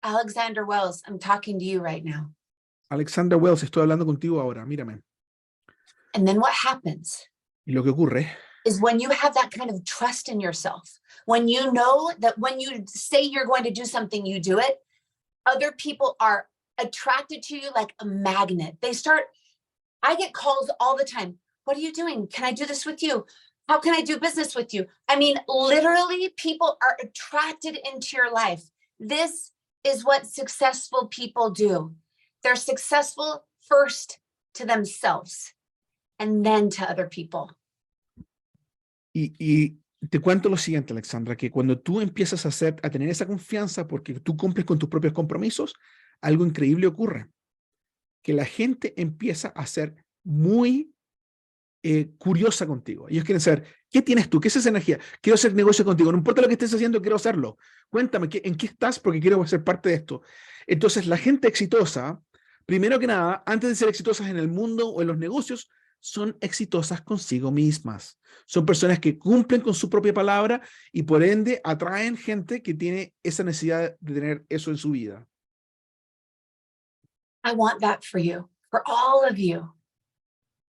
Alexander Wells, I'm talking to you right now. Alexander Wells, estoy hablando contigo ahora, mírame. And then what happens Y lo que ocurre is when you have that kind of trust in yourself, when you know that when you say you're going to do something, you do it, other people are attracted to you like a magnet. I get calls all the time. What are you doing? Can I do this with you? How can I do business with you? I mean, literally, people are attracted into your life. This is what successful people do. They're successful first to themselves and then to other people. y te cuento lo siguiente, Alexandra, que cuando tú empiezas a tener esa confianza porque tú cumples con tus propios compromisos, algo increíble ocurre. Que la gente empieza a ser muy curiosa contigo. Ellos quieren saber, ¿qué tienes tú? ¿Qué es esa energía? Quiero hacer negocio contigo. No importa lo que estés haciendo, quiero hacerlo. Cuéntame, ¿en qué estás? Porque quiero ser parte de esto. Entonces, la gente exitosa, primero que nada, antes de ser exitosas en el mundo o en los negocios, son exitosas consigo mismas. Son personas que cumplen con su propia palabra y por ende atraen gente que tiene esa necesidad de tener eso en su vida. I want that for you, for all of you,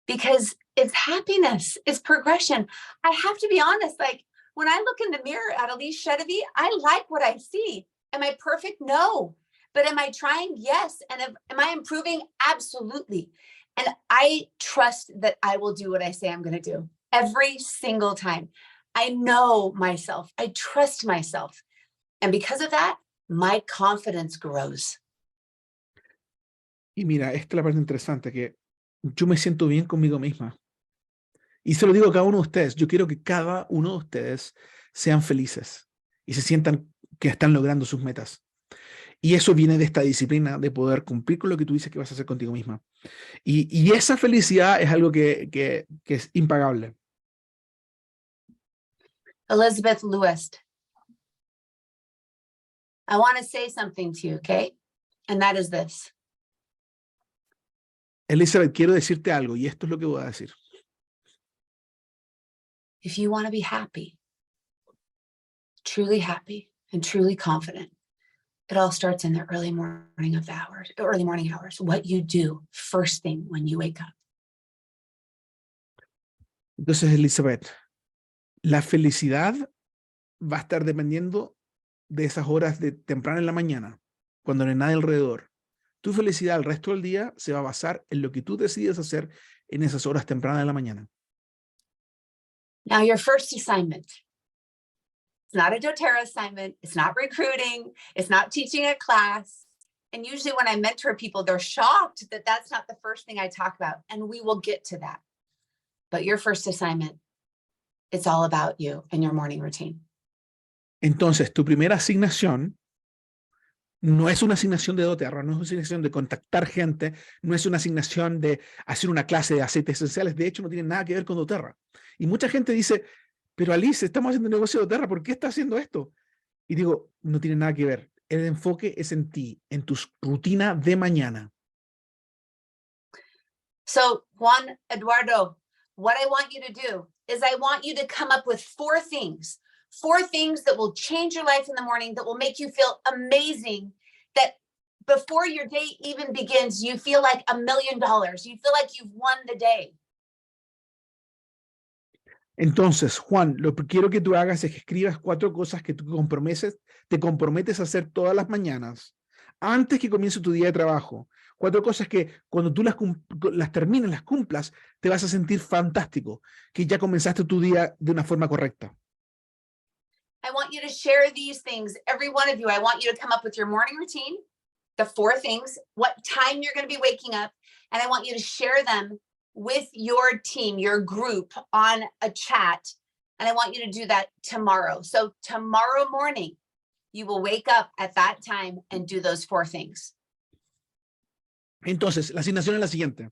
because it's happiness, it's progression. I have to be honest, like when I look in the mirror at Allyse Chedevy, I like what I see. Am I perfect? No. But am I trying? Yes. And am I improving? Absolutely. And I trust that I will do what I say I'm going to do every single time. I know myself. I trust myself. And because of that, my confidence grows. Y mira, esta es la parte interesante, que yo me siento bien conmigo misma. Y se lo digo a cada uno de ustedes. Yo quiero que cada uno de ustedes sean felices y se sientan que están logrando sus metas. Y eso viene de esta disciplina de poder cumplir con lo que tú dices que vas a hacer contigo misma. Y esa felicidad es algo que es impagable. Elizabeth Lewis, I want to say something to you, okay? And that is this. Elizabeth, quiero decirte algo y esto es lo que voy a decir. If you want to be happy, truly happy and truly confident, it all starts in the early morning hours, what you do first thing when you wake up. Entonces, Elizabeth, la felicidad va a estar dependiendo de esas horas de temprano en la mañana, cuando no hay nadie alrededor. Tu felicidad el resto del día se va a basar en lo que tú decides hacer en esas horas tempranas de la mañana. Now, your first assignment, it's not a doTERRA assignment. It's not recruiting. It's not teaching a class. And usually when I mentor people, they're shocked that that's not the first thing I talk about. And we will get to that. But your first assignment, it's all about you and your morning routine. Entonces, tu primera asignación no es una asignación de doTERRA, no es una asignación de contactar gente, no es una asignación de hacer una clase de aceites esenciales. De hecho, no tiene nada que ver con doTERRA. Y mucha gente dice, pero Allyse, estamos haciendo un negocio de doTERRA, ¿por qué estás haciendo esto? Y digo, no tiene nada que ver. El enfoque es en ti, en tu rutina de mañana. So Juan Eduardo, what I want you to do is I want you to come up with 4 things that will change your life in the morning, that will make you feel amazing, that before your day even begins, you feel like $1 million. You feel like you've won the day. Entonces, Juan, lo que quiero que tú hagas es que escribas 4 cosas que tú te comprometes a hacer todas las mañanas, antes que comience tu día de trabajo. 4 cosas que cuando tú las termines, las cumplas, te vas a sentir fantástico, que ya comenzaste tu día de una forma correcta. I want you to share these things, every one of you. I want you to come up with your morning routine, the 4 things, what time you're going to be waking up, and I want you to share them with your team, your group on a chat. And I want you to do that tomorrow. So tomorrow morning, you will wake up at that time and do those 4 things. Entonces, la asignación es la siguiente.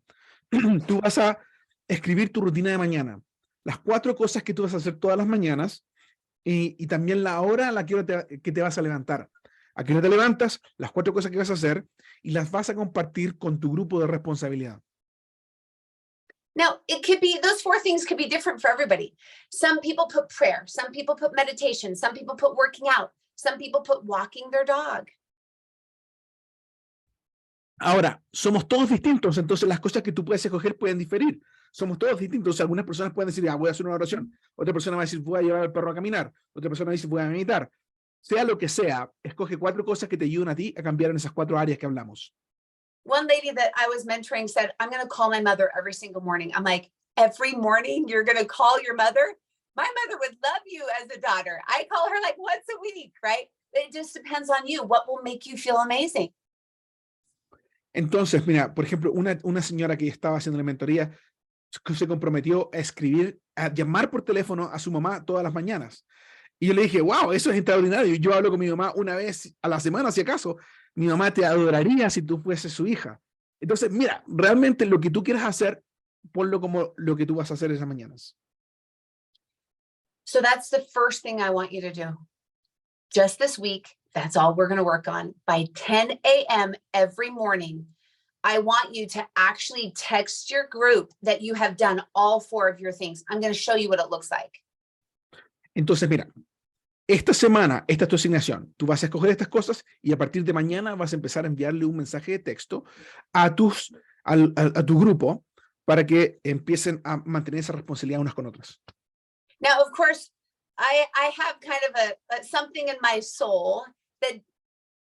Tú vas a escribir tu rutina de mañana, las 4 cosas que tú vas a hacer todas las mañanas y también la hora a la que te vas a levantar. A qué hora te levantas, las 4 cosas que vas a hacer y las vas a compartir con tu grupo de responsabilidad. Now, it could be, those 4 things could be different for everybody. Some people put prayer, some people put meditation, some people put working out, some people put walking their dog. Ahora, somos todos distintos, entonces las cosas que tú puedes escoger pueden diferir. Somos todos distintos. Algunas personas pueden decir, voy a hacer una oración. Otra persona va a decir, voy a llevar al perro a caminar. Otra persona va a decir, voy a meditar. Sea lo que sea, escoge 4 cosas que te ayuden a ti a cambiar en esas 4 áreas que hablamos. One lady that I was mentoring said, I'm going to call my mother every single morning. I'm like, every morning you're going to call your mother? My mother would love you as a daughter. I call her like once a week, right? It just depends on you. What will make you feel amazing? Entonces, mira, por ejemplo, una señora que estaba haciendo la mentoría se comprometió a escribir, a llamar por teléfono a su mamá todas las mañanas. Y yo le dije, wow, eso es extraordinario. Yo hablo con mi mamá una vez a la semana, si acaso. Mi mamá te adoraría si tú fueses su hija. Entonces, mira, realmente lo que tú quieras hacer, ponlo como lo que tú vas a hacer esas mañanas. So that's the first thing I want you to do. Just this week, that's all we're going to work on. By 10 a.m. every morning, I want you to actually text your group that you have done all 4 of your things. I'm going to show you what it looks like. Entonces, mira, esta semana, esta es tu asignación. Tú vas a escoger estas cosas y a partir de mañana vas a empezar a enviarle un mensaje de texto a tu grupo para que empiecen a mantener esa responsabilidad unas con otras. Now, of course, I have kind of a something in my soul that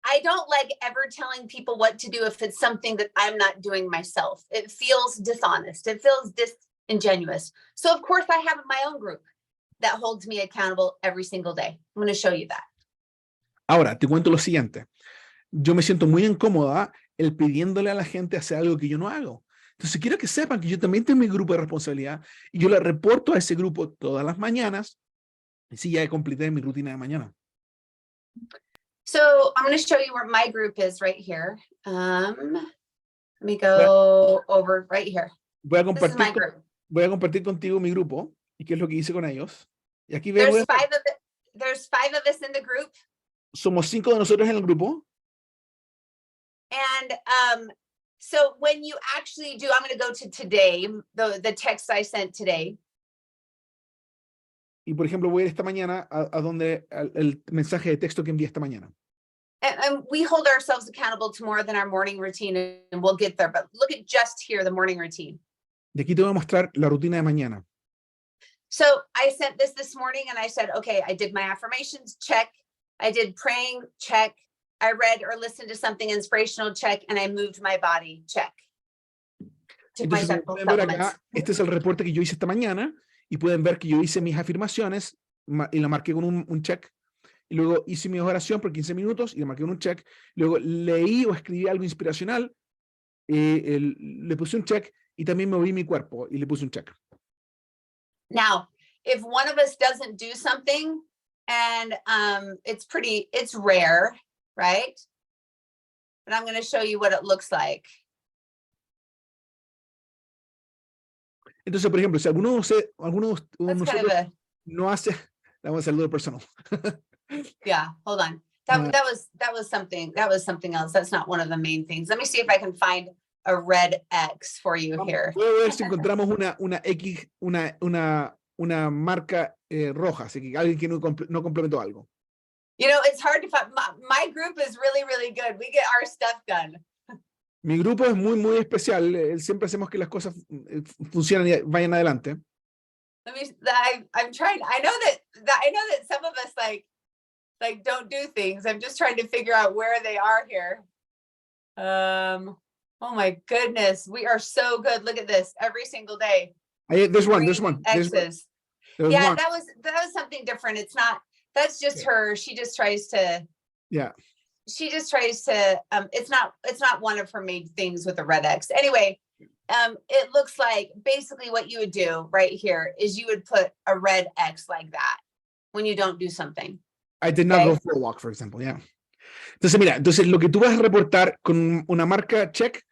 I don't like ever telling people what to do if it's something that I'm not doing myself. It feels dishonest. It feels disingenuous. So, of course, I have my own group that holds me accountable every single day. I'm going to show you that. Ahora, te cuento lo siguiente. Yo me siento muy incómoda el pidiéndole a la gente hacer algo que yo no hago. Entonces, quiero que sepan que yo también tengo mi grupo de responsabilidad y yo le reporto a ese grupo todas las mañanas y sí, ya completé mi rutina de mañana. So I'm going to show you where my group is right here. Let me go over right here. Voy a This is my group. compartir contigo mi grupo y qué es lo que hice con ellos. Y aquí There's vemos, 5 of us in the group. somos 5 de nosotros en el grupo. And so when you actually do, I'm going to go to today, the text I sent today. Y por ejemplo, voy a ir esta mañana a donde el mensaje de texto que envié esta mañana. And we hold ourselves accountable to more than our morning routine, and we'll get there. But look at just here, the morning routine. De aquí te voy a mostrar la rutina de mañana. So I sent this morning and I said, okay, I did my affirmations, check. I did praying, check. I read or listened to something inspirational, check. And I moved my body, check. Took my Entonces, pueden ver acá, este es el reporte que yo hice esta mañana y pueden ver que yo hice mis afirmaciones y la marqué con un check. Y luego hice mi oración por 15 minutos y la marqué con un check. Luego leí o escribí algo inspiracional, le puse un check y también moví mi cuerpo y le puse un check. Now, if one of us doesn't do something and it's rare, right? But I'm going to show you what it looks like. Entonces, por ejemplo, si alguno de nosotros no hace, vamos a hacer algo personal. Yeah, hold on. That was something else. That's not one of the main things. Let me see if I can find a red X for you here. Voy a ver si encontramos una X, una marca roja, así que alguien que no complementó algo. You know, it's hard to find. My group is really, really good. We get our stuff done. Mi grupo es muy, muy especial. Siempre hacemos que las cosas funcionen y vayan adelante. I'm trying. I know that some of us like don't do things. I'm just trying to figure out where they are here. Oh my goodness, we are so good. Look at this every single day. There's one. X's. Yeah, one. that was something different. It's not. That's just her. She just tries to. Yeah. She just tries to. It's not one of her made things with a red X. Anyway, it looks like basically what you would do right here is you would put a red X like that when you don't do something. I did not go for a walk, for example. Yeah. Entonces, mira, lo que tú vas a reportar con una marca check,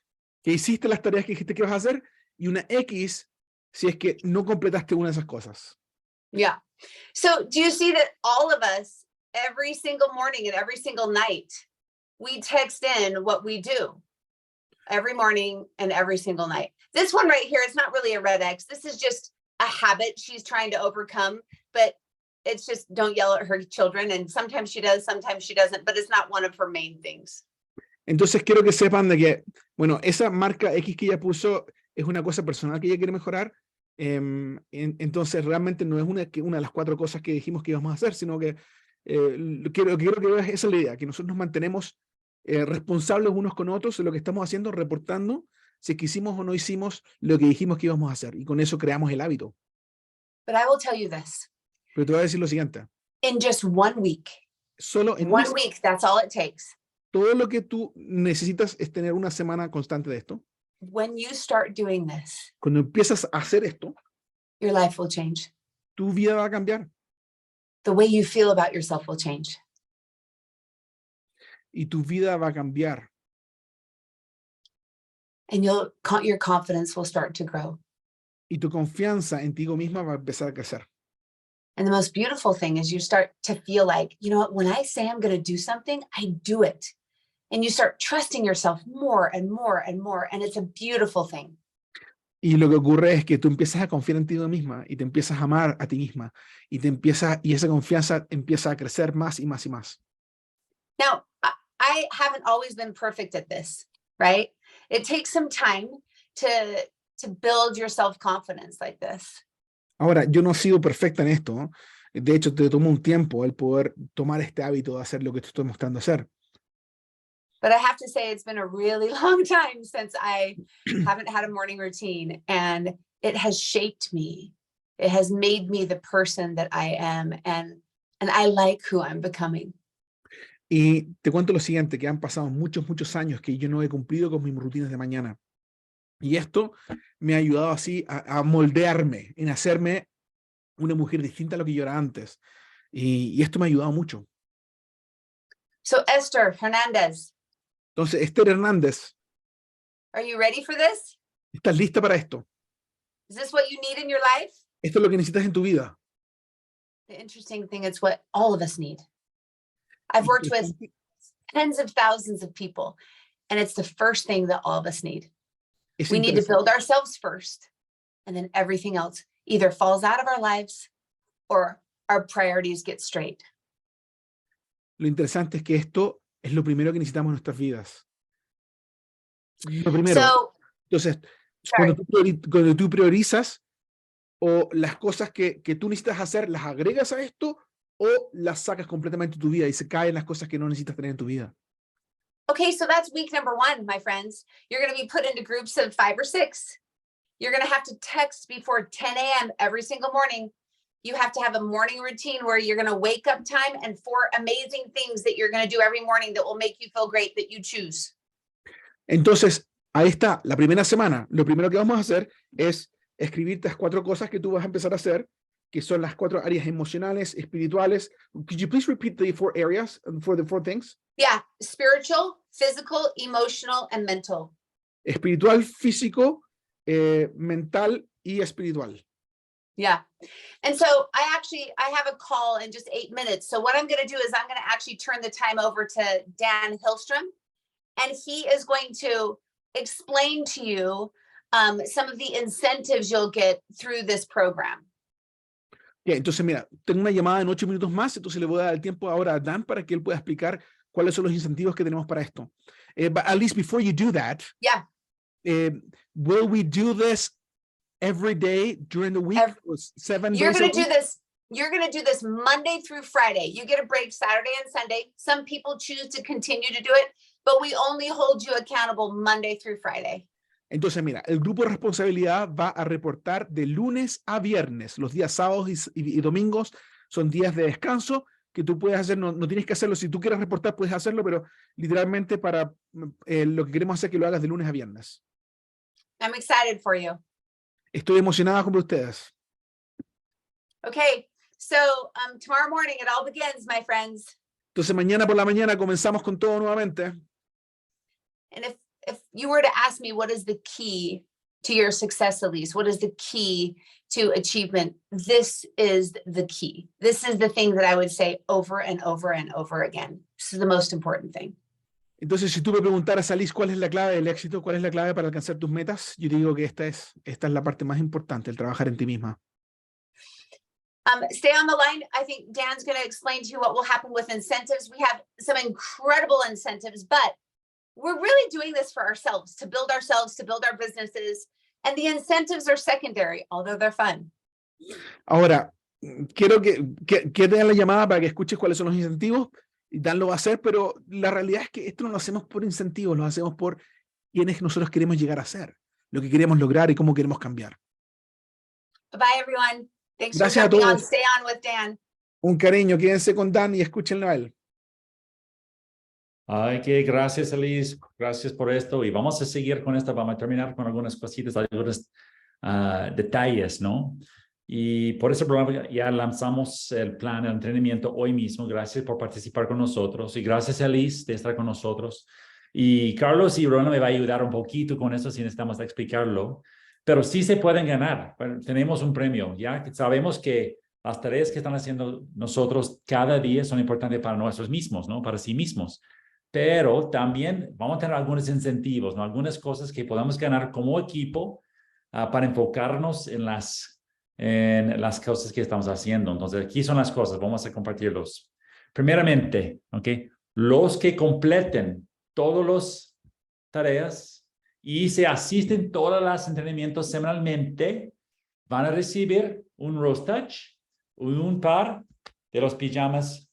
que hiciste las tareas que dijiste que ibas a hacer, y una X si es que no completaste una de esas cosas. Yeah. So do you see that all of us, every single morning and every single night, we text in what we do every morning and every single night? This one right here is not really a red X. This is just a habit she's trying to overcome, but it's just don't yell at her children. And sometimes she does, sometimes she doesn't, but it's not one of her main things. Entonces quiero que sepan de que, bueno, esa marca X que ella puso es una cosa personal que ella quiere mejorar. Entonces realmente no es una de las 4 cosas que dijimos que íbamos a hacer, sino que quiero que veas, esa es la idea, que nosotros nos mantenemos responsables unos con otros de lo que estamos haciendo, reportando si es que hicimos o no hicimos lo que dijimos que íbamos a hacer, y con eso creamos el hábito. But I will tell you this. Pero te voy a decir lo siguiente. In just 1 week. Solo en one week, that's all it takes. Todo lo que tú necesitas es tener una semana constante de esto. When you start doing this, cuando empiezas a hacer esto, your life will change. Tu vida va a cambiar. The way you feel about yourself will change. Y tu vida va a cambiar. And your confidence will start to grow. Y tu confianza en ti misma va a empezar a crecer. And the most beautiful thing is you start to feel like, you know what, when I say I'm going to do something, I do it. And you start trusting yourself more and more and more. And it's a beautiful thing. Y lo que ocurre es que tú empiezas a confiar en ti misma y te empiezas a amar a ti misma y esa confianza empieza a crecer más y más y más. Now, I haven't always been perfect at this, right? It takes some time to build your self-confidence like this. Ahora, yo no he sido perfecta en esto, ¿no? De hecho, te tomó un tiempo el poder tomar este hábito de hacer lo que te estoy mostrando hacer. But I have to say it's been a really long time since I haven't had a morning routine, and it has shaped me. It has made me the person that I am, and I like who I'm becoming. Y te cuento lo siguiente, que han pasado muchos años que yo no he cumplido con mis rutinas de mañana. Y esto me ha ayudado así a moldearme, en hacerme una mujer distinta a lo que yo era antes. Y esto me ha ayudado mucho. So Esther Hernandez. Entonces, Esther Hernández. Are you ready for this? ¿Estás lista para esto? Is this what you need in your life? Esto es lo que necesitas en tu vida. The interesting thing is what all of us need. I've worked with tens of thousands of people, and it's the first thing that all of us need. We need to build ourselves first, and then everything else either falls out of our lives or our priorities get straight. Lo interesante es que esto es lo primero que necesitamos en nuestras vidas. Lo primero. Entonces, cuando tú priorizas o las cosas que tú necesitas hacer, las agregas a esto o las sacas completamente de tu vida y se caen las cosas que no necesitas tener en tu vida. Okay, so that's week number 1, my friends. You're going to be put into groups of 5 or 6. You're going to have to text before 10 a.m. every single morning. You have to have a morning routine where you're going to wake up time and 4 amazing things that you're going to do every morning that will make you feel great that you choose. Entonces, ahí está, la primera semana. Lo primero que vamos a hacer es escribirte las 4 cosas que tú vas a empezar a hacer, que son las 4 áreas emocionales, espirituales. Could you please repeat the 4 areas for the 4 things? Yeah, spiritual, physical, emotional, and mental. Espiritual, físico, mental y espiritual. Yeah. And so I have a call in just 8 minutes. So what I'm going to do is I'm going to actually turn the time over to Dan Hillstrom, and he is going to explain to you some of the incentives you'll get through this program. Okay, entonces, mira, tengo una llamada en 8 minutos más, entonces le voy a dar el tiempo ahora a Dan para que él pueda explicar cuáles son los incentivos que tenemos para esto. But at least before you do that, Yeah. Will we do this every day during the week? 7 You're days going a to do week? this. You're going to do this Monday through Friday. You get a break Saturday and Sunday. Some people choose to continue to do it, but we only hold you accountable Monday through Friday. Entonces, mira, el grupo de responsabilidad va a reportar de lunes a viernes. Los días sábados y domingos son días de descanso que tú puedes hacer, no tienes que hacerlo. Si tú quieres reportar, puedes hacerlo, pero literalmente para lo que queremos hacer es que lo hagas de lunes a viernes. I'm excited for you. Estoy emocionada con ustedes. Okay, so tomorrow morning it all begins, my friends. Entonces, mañana por la mañana comenzamos con todo nuevamente. And if you were to ask me what is the key to your success, Allyse, what is the key to achievement? This is the key. This is the thing that I would say over and over and over again. This is the most important thing. Entonces, si tú me preguntaras, Allyse, ¿cuál es la clave del éxito? ¿Cuál es la clave para alcanzar tus metas? Yo te digo que esta es la parte más importante, el trabajar en ti misma. Stay on the line. I think Dan's going to explain to you what will happen with incentives. We have some incredible incentives, but we're really doing this for ourselves, to build our businesses. And the incentives are secondary, although they're fun. Ahora, quiero que te den la llamada para que escuches cuáles son los incentivos. Y Dan lo va a hacer, pero la realidad es que esto no lo hacemos por incentivos, lo hacemos por quienes nosotros queremos llegar a ser, lo que queremos lograr y cómo queremos cambiar. Bye, everyone. Thanks Gracias for jumping a on. todos. Stay on with Dan. Un cariño, quédense con Dan y escúchenlo a él. Ay, que gracias, Allyse. Gracias por esto. Y vamos a seguir con esto. Vamos a terminar con algunas cositas, algunos detalles, ¿no? Y por ese programa ya lanzamos el plan de entrenamiento hoy mismo. Gracias por participar con nosotros. Y gracias, Allyse, de estar con nosotros. Y Carlos y Rona me va a ayudar un poquito con eso si necesitamos explicarlo. Pero sí se pueden ganar. Tenemos un premio, ¿ya? Sabemos que las tareas que están haciendo nosotros cada día son importantes para nosotros mismos, ¿no? Para sí mismos. Pero también vamos a tener algunos incentivos, ¿no? Algunas cosas que podamos ganar como equipo para enfocarnos en las cosas que estamos haciendo. Entonces, aquí son las cosas. Vamos a compartirlos. Primeramente, ¿ok? Los que completen todas las tareas y se asisten todos los entrenamientos semanalmente van a recibir un Rose Touch y un par de los pijamas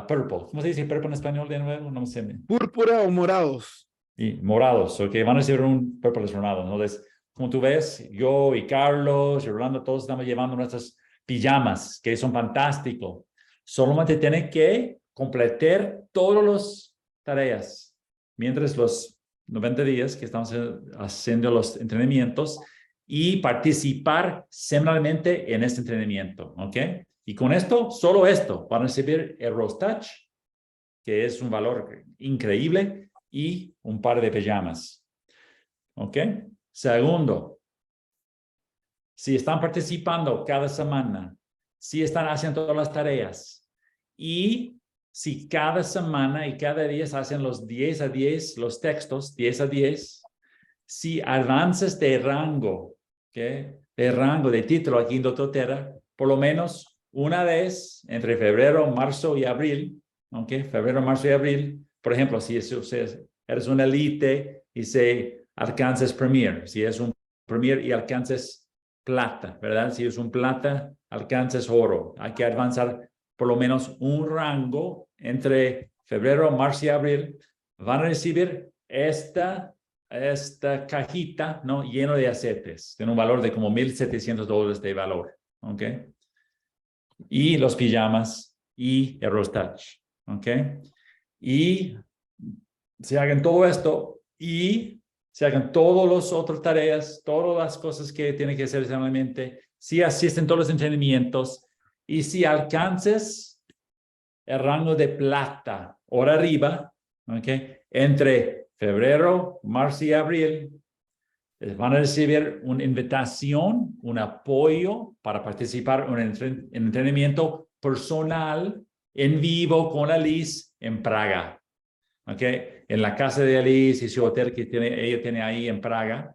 purple. ¿Cómo se dice purple en español de nuevo? No sé. Púrpura o morados. Y morados, ok. Van a recibir un purple morado. Entonces, como tú ves, yo y Carlos y Rolando, todos estamos llevando nuestras pijamas, que son fantásticos. Solamente tienen que completar todas las tareas mientras los 90 días que estamos haciendo los entrenamientos y participar semanalmente en este entrenamiento, ¿ok? Y con esto, solo esto, van a recibir el Rose Touch, que es un valor increíble, y un par de pijamas, ¿ok? Segundo, si están participando cada semana, si están haciendo todas las tareas, y si cada semana y cada día hacen los 10 a 10, los textos, 10 a 10, si avanzas de rango, ¿okay? De rango, de título aquí en Doctor Terra, por lo menos una vez entre febrero, marzo y abril, ¿okay? Febrero, marzo y abril, por ejemplo, si eres una elite y se alcanzas Premier, si es un Premier y alcanzas plata, ¿verdad? Si es un plata, alcanzas oro. Hay que avanzar por lo menos un rango entre febrero, marzo y abril. Van a recibir esta cajita, ¿no? Lleno de aceites. Tiene un valor de como $1,700 de valor, ¿ok? Y los pijamas y el Rose Touch, ¿ok? Y se hagan todo esto y se hagan todas las otras tareas, todas las cosas que tienen que hacer semanalmente, si asisten todos los entrenamientos y si alcances el rango de plata o arriba, ¿okay? Entre febrero, marzo y abril, van a recibir una invitación, un apoyo para participar en un entrenamiento personal en vivo con Allyse en Praga. ¿ok? En la casa de Allyse y su hotel que ella tiene ahí en Praga.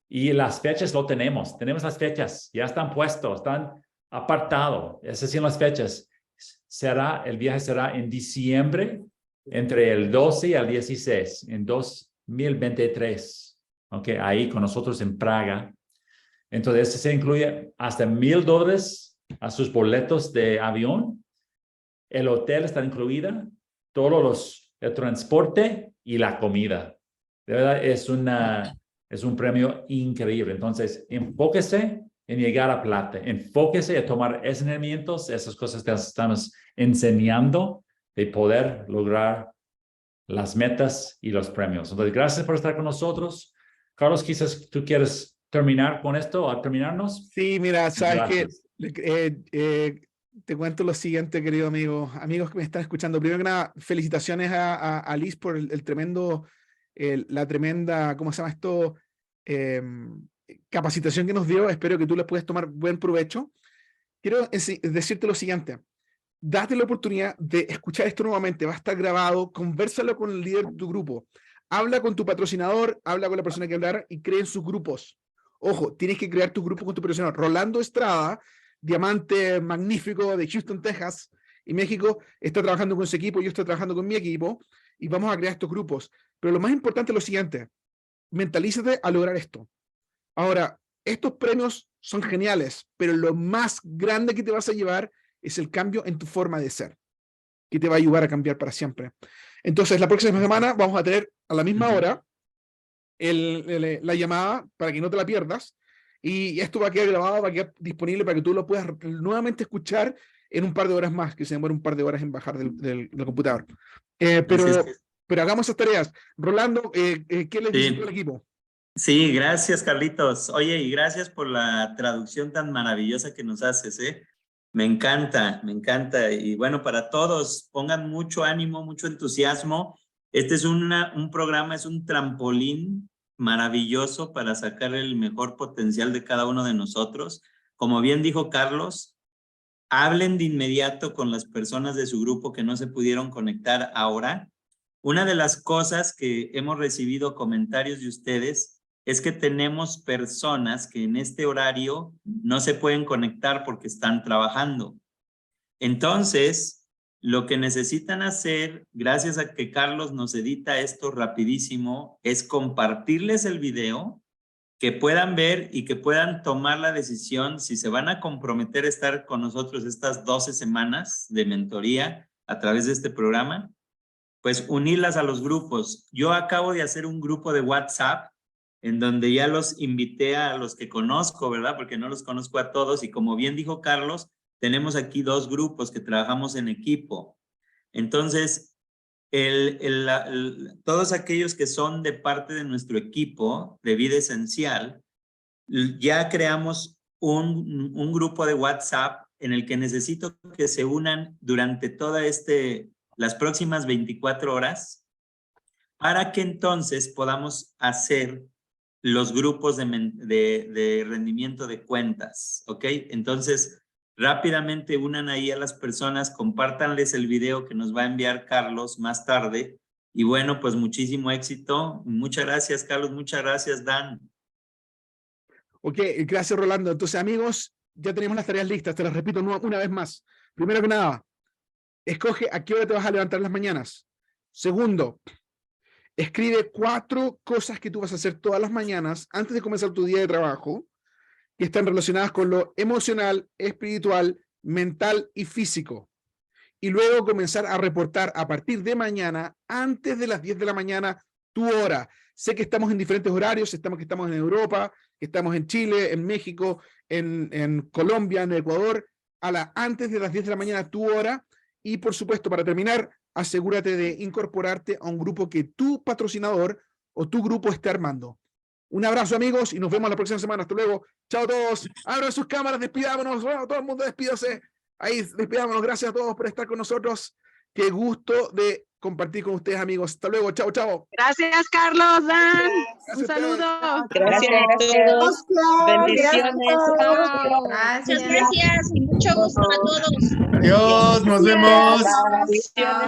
Y las fechas lo tenemos las fechas, ya están puestos, están apartados. Esas son las fechas. El viaje será en diciembre, entre el 12 y el 16, en 2023. ¿Ok? Ahí con nosotros en Praga. Entonces, se incluye hasta $1,000 a sus boletos de avión. El hotel está incluida, el transporte y la comida. De verdad, es un premio increíble. Entonces, enfóquese en llegar a plata. Enfóquese en tomar entrenamientos, esas cosas que estamos enseñando de poder lograr las metas y los premios. Entonces, gracias por estar con nosotros. Carlos, quizás tú quieres terminar con esto o terminarnos. Sí, mira, sabes Gracias. que te cuento lo siguiente, querido amigo, amigos que me están escuchando. Primero que nada, felicitaciones a Allyse por el tremendo, la tremenda, ¿cómo se llama esto? Capacitación que nos dio. Espero que tú les puedas tomar buen provecho. Quiero decirte lo siguiente. Date la oportunidad de escuchar esto nuevamente. Va a estar grabado. Convérsalo con el líder de tu grupo. Habla con tu patrocinador, habla con la persona que hablar y creen sus grupos. Ojo, tienes que crear tu grupo con tu patrocinador. Rolando Estrada, diamante magnífico de Houston, Texas y México, está trabajando con su equipo, yo estoy trabajando con mi equipo y vamos a crear estos grupos. Pero lo más importante es lo siguiente, mentalízate a lograr esto. Ahora, estos premios son geniales, pero lo más grande que te vas a llevar es el cambio en tu forma de ser, que te va a ayudar a cambiar para siempre. Entonces, la próxima semana vamos a tener a la misma hora la llamada para que no te la pierdas. Y esto va a quedar grabado, va a quedar disponible para que tú lo puedas nuevamente escuchar en un par de horas más, que se demora un par de horas en bajar del computador. Pero hagamos esas tareas. Rolando, ¿qué les dices al equipo? Sí, gracias, Carlitos. Oye, y gracias por la traducción tan maravillosa que nos haces, ¿eh? Me encanta, me encanta. Y bueno, para todos, pongan mucho ánimo, mucho entusiasmo. Este es un programa, es un trampolín maravilloso para sacar el mejor potencial de cada uno de nosotros. Como bien dijo Carlos, hablen de inmediato con las personas de su grupo que no se pudieron conectar ahora. Una de las cosas que hemos recibido comentarios de ustedes es que tenemos personas que en este horario no se pueden conectar porque están trabajando. Entonces, lo que necesitan hacer, gracias a que Carlos nos edita esto rapidísimo, es compartirles el video, que puedan ver y que puedan tomar la decisión si se van a comprometer a estar con nosotros estas 12 semanas de mentoría a través de este programa, pues unirlas a los grupos. Yo acabo de hacer un grupo de WhatsApp en donde ya los invité a los que conozco, ¿verdad? Porque no los conozco a todos y como bien dijo Carlos, tenemos aquí 2 grupos que trabajamos en equipo. Entonces, todos aquellos que son de parte de nuestro equipo de vida esencial, ya creamos un grupo de WhatsApp en el que necesito que se unan durante toda las próximas 24 horas para que entonces podamos hacer los grupos de rendimiento de cuentas, ¿ok? Entonces, rápidamente unan ahí a las personas, compártanles el video que nos va a enviar Carlos más tarde. Y bueno, pues muchísimo éxito. Muchas gracias, Carlos. Muchas gracias, Dan. Ok, gracias, Rolando. Entonces, amigos, ya tenemos las tareas listas. Te las repito una vez más. Primero que nada, escoge a qué hora te vas a levantar en las mañanas. Segundo, escribe 4 cosas que tú vas a hacer todas las mañanas antes de comenzar tu día de trabajo que están relacionadas con lo emocional, espiritual, mental y físico. Y luego comenzar a reportar a partir de mañana, antes de las 10 de la mañana, tu hora. Sé que estamos en diferentes horarios, que estamos en Europa, que estamos en Chile, en México, en Colombia, en Ecuador, antes de las 10 de la mañana, tu hora. Y por supuesto, para terminar, asegúrate de incorporarte a un grupo que tu patrocinador o tu grupo esté armando. Un abrazo, amigos, y nos vemos la próxima semana. Hasta luego. Chao a todos. Abran sus cámaras, despidámonos. Bueno, todo el mundo despídase. Ahí, despidámonos. Gracias a todos por estar con nosotros. Qué gusto de compartir con ustedes, amigos. Hasta luego. Chao, chao. Gracias, Carlos, Dan. Gracias Un saludo. Gracias a todos. Bendiciones. Muchas gracias y mucho gusto a todos. Adiós, nos vemos. Bendiciones.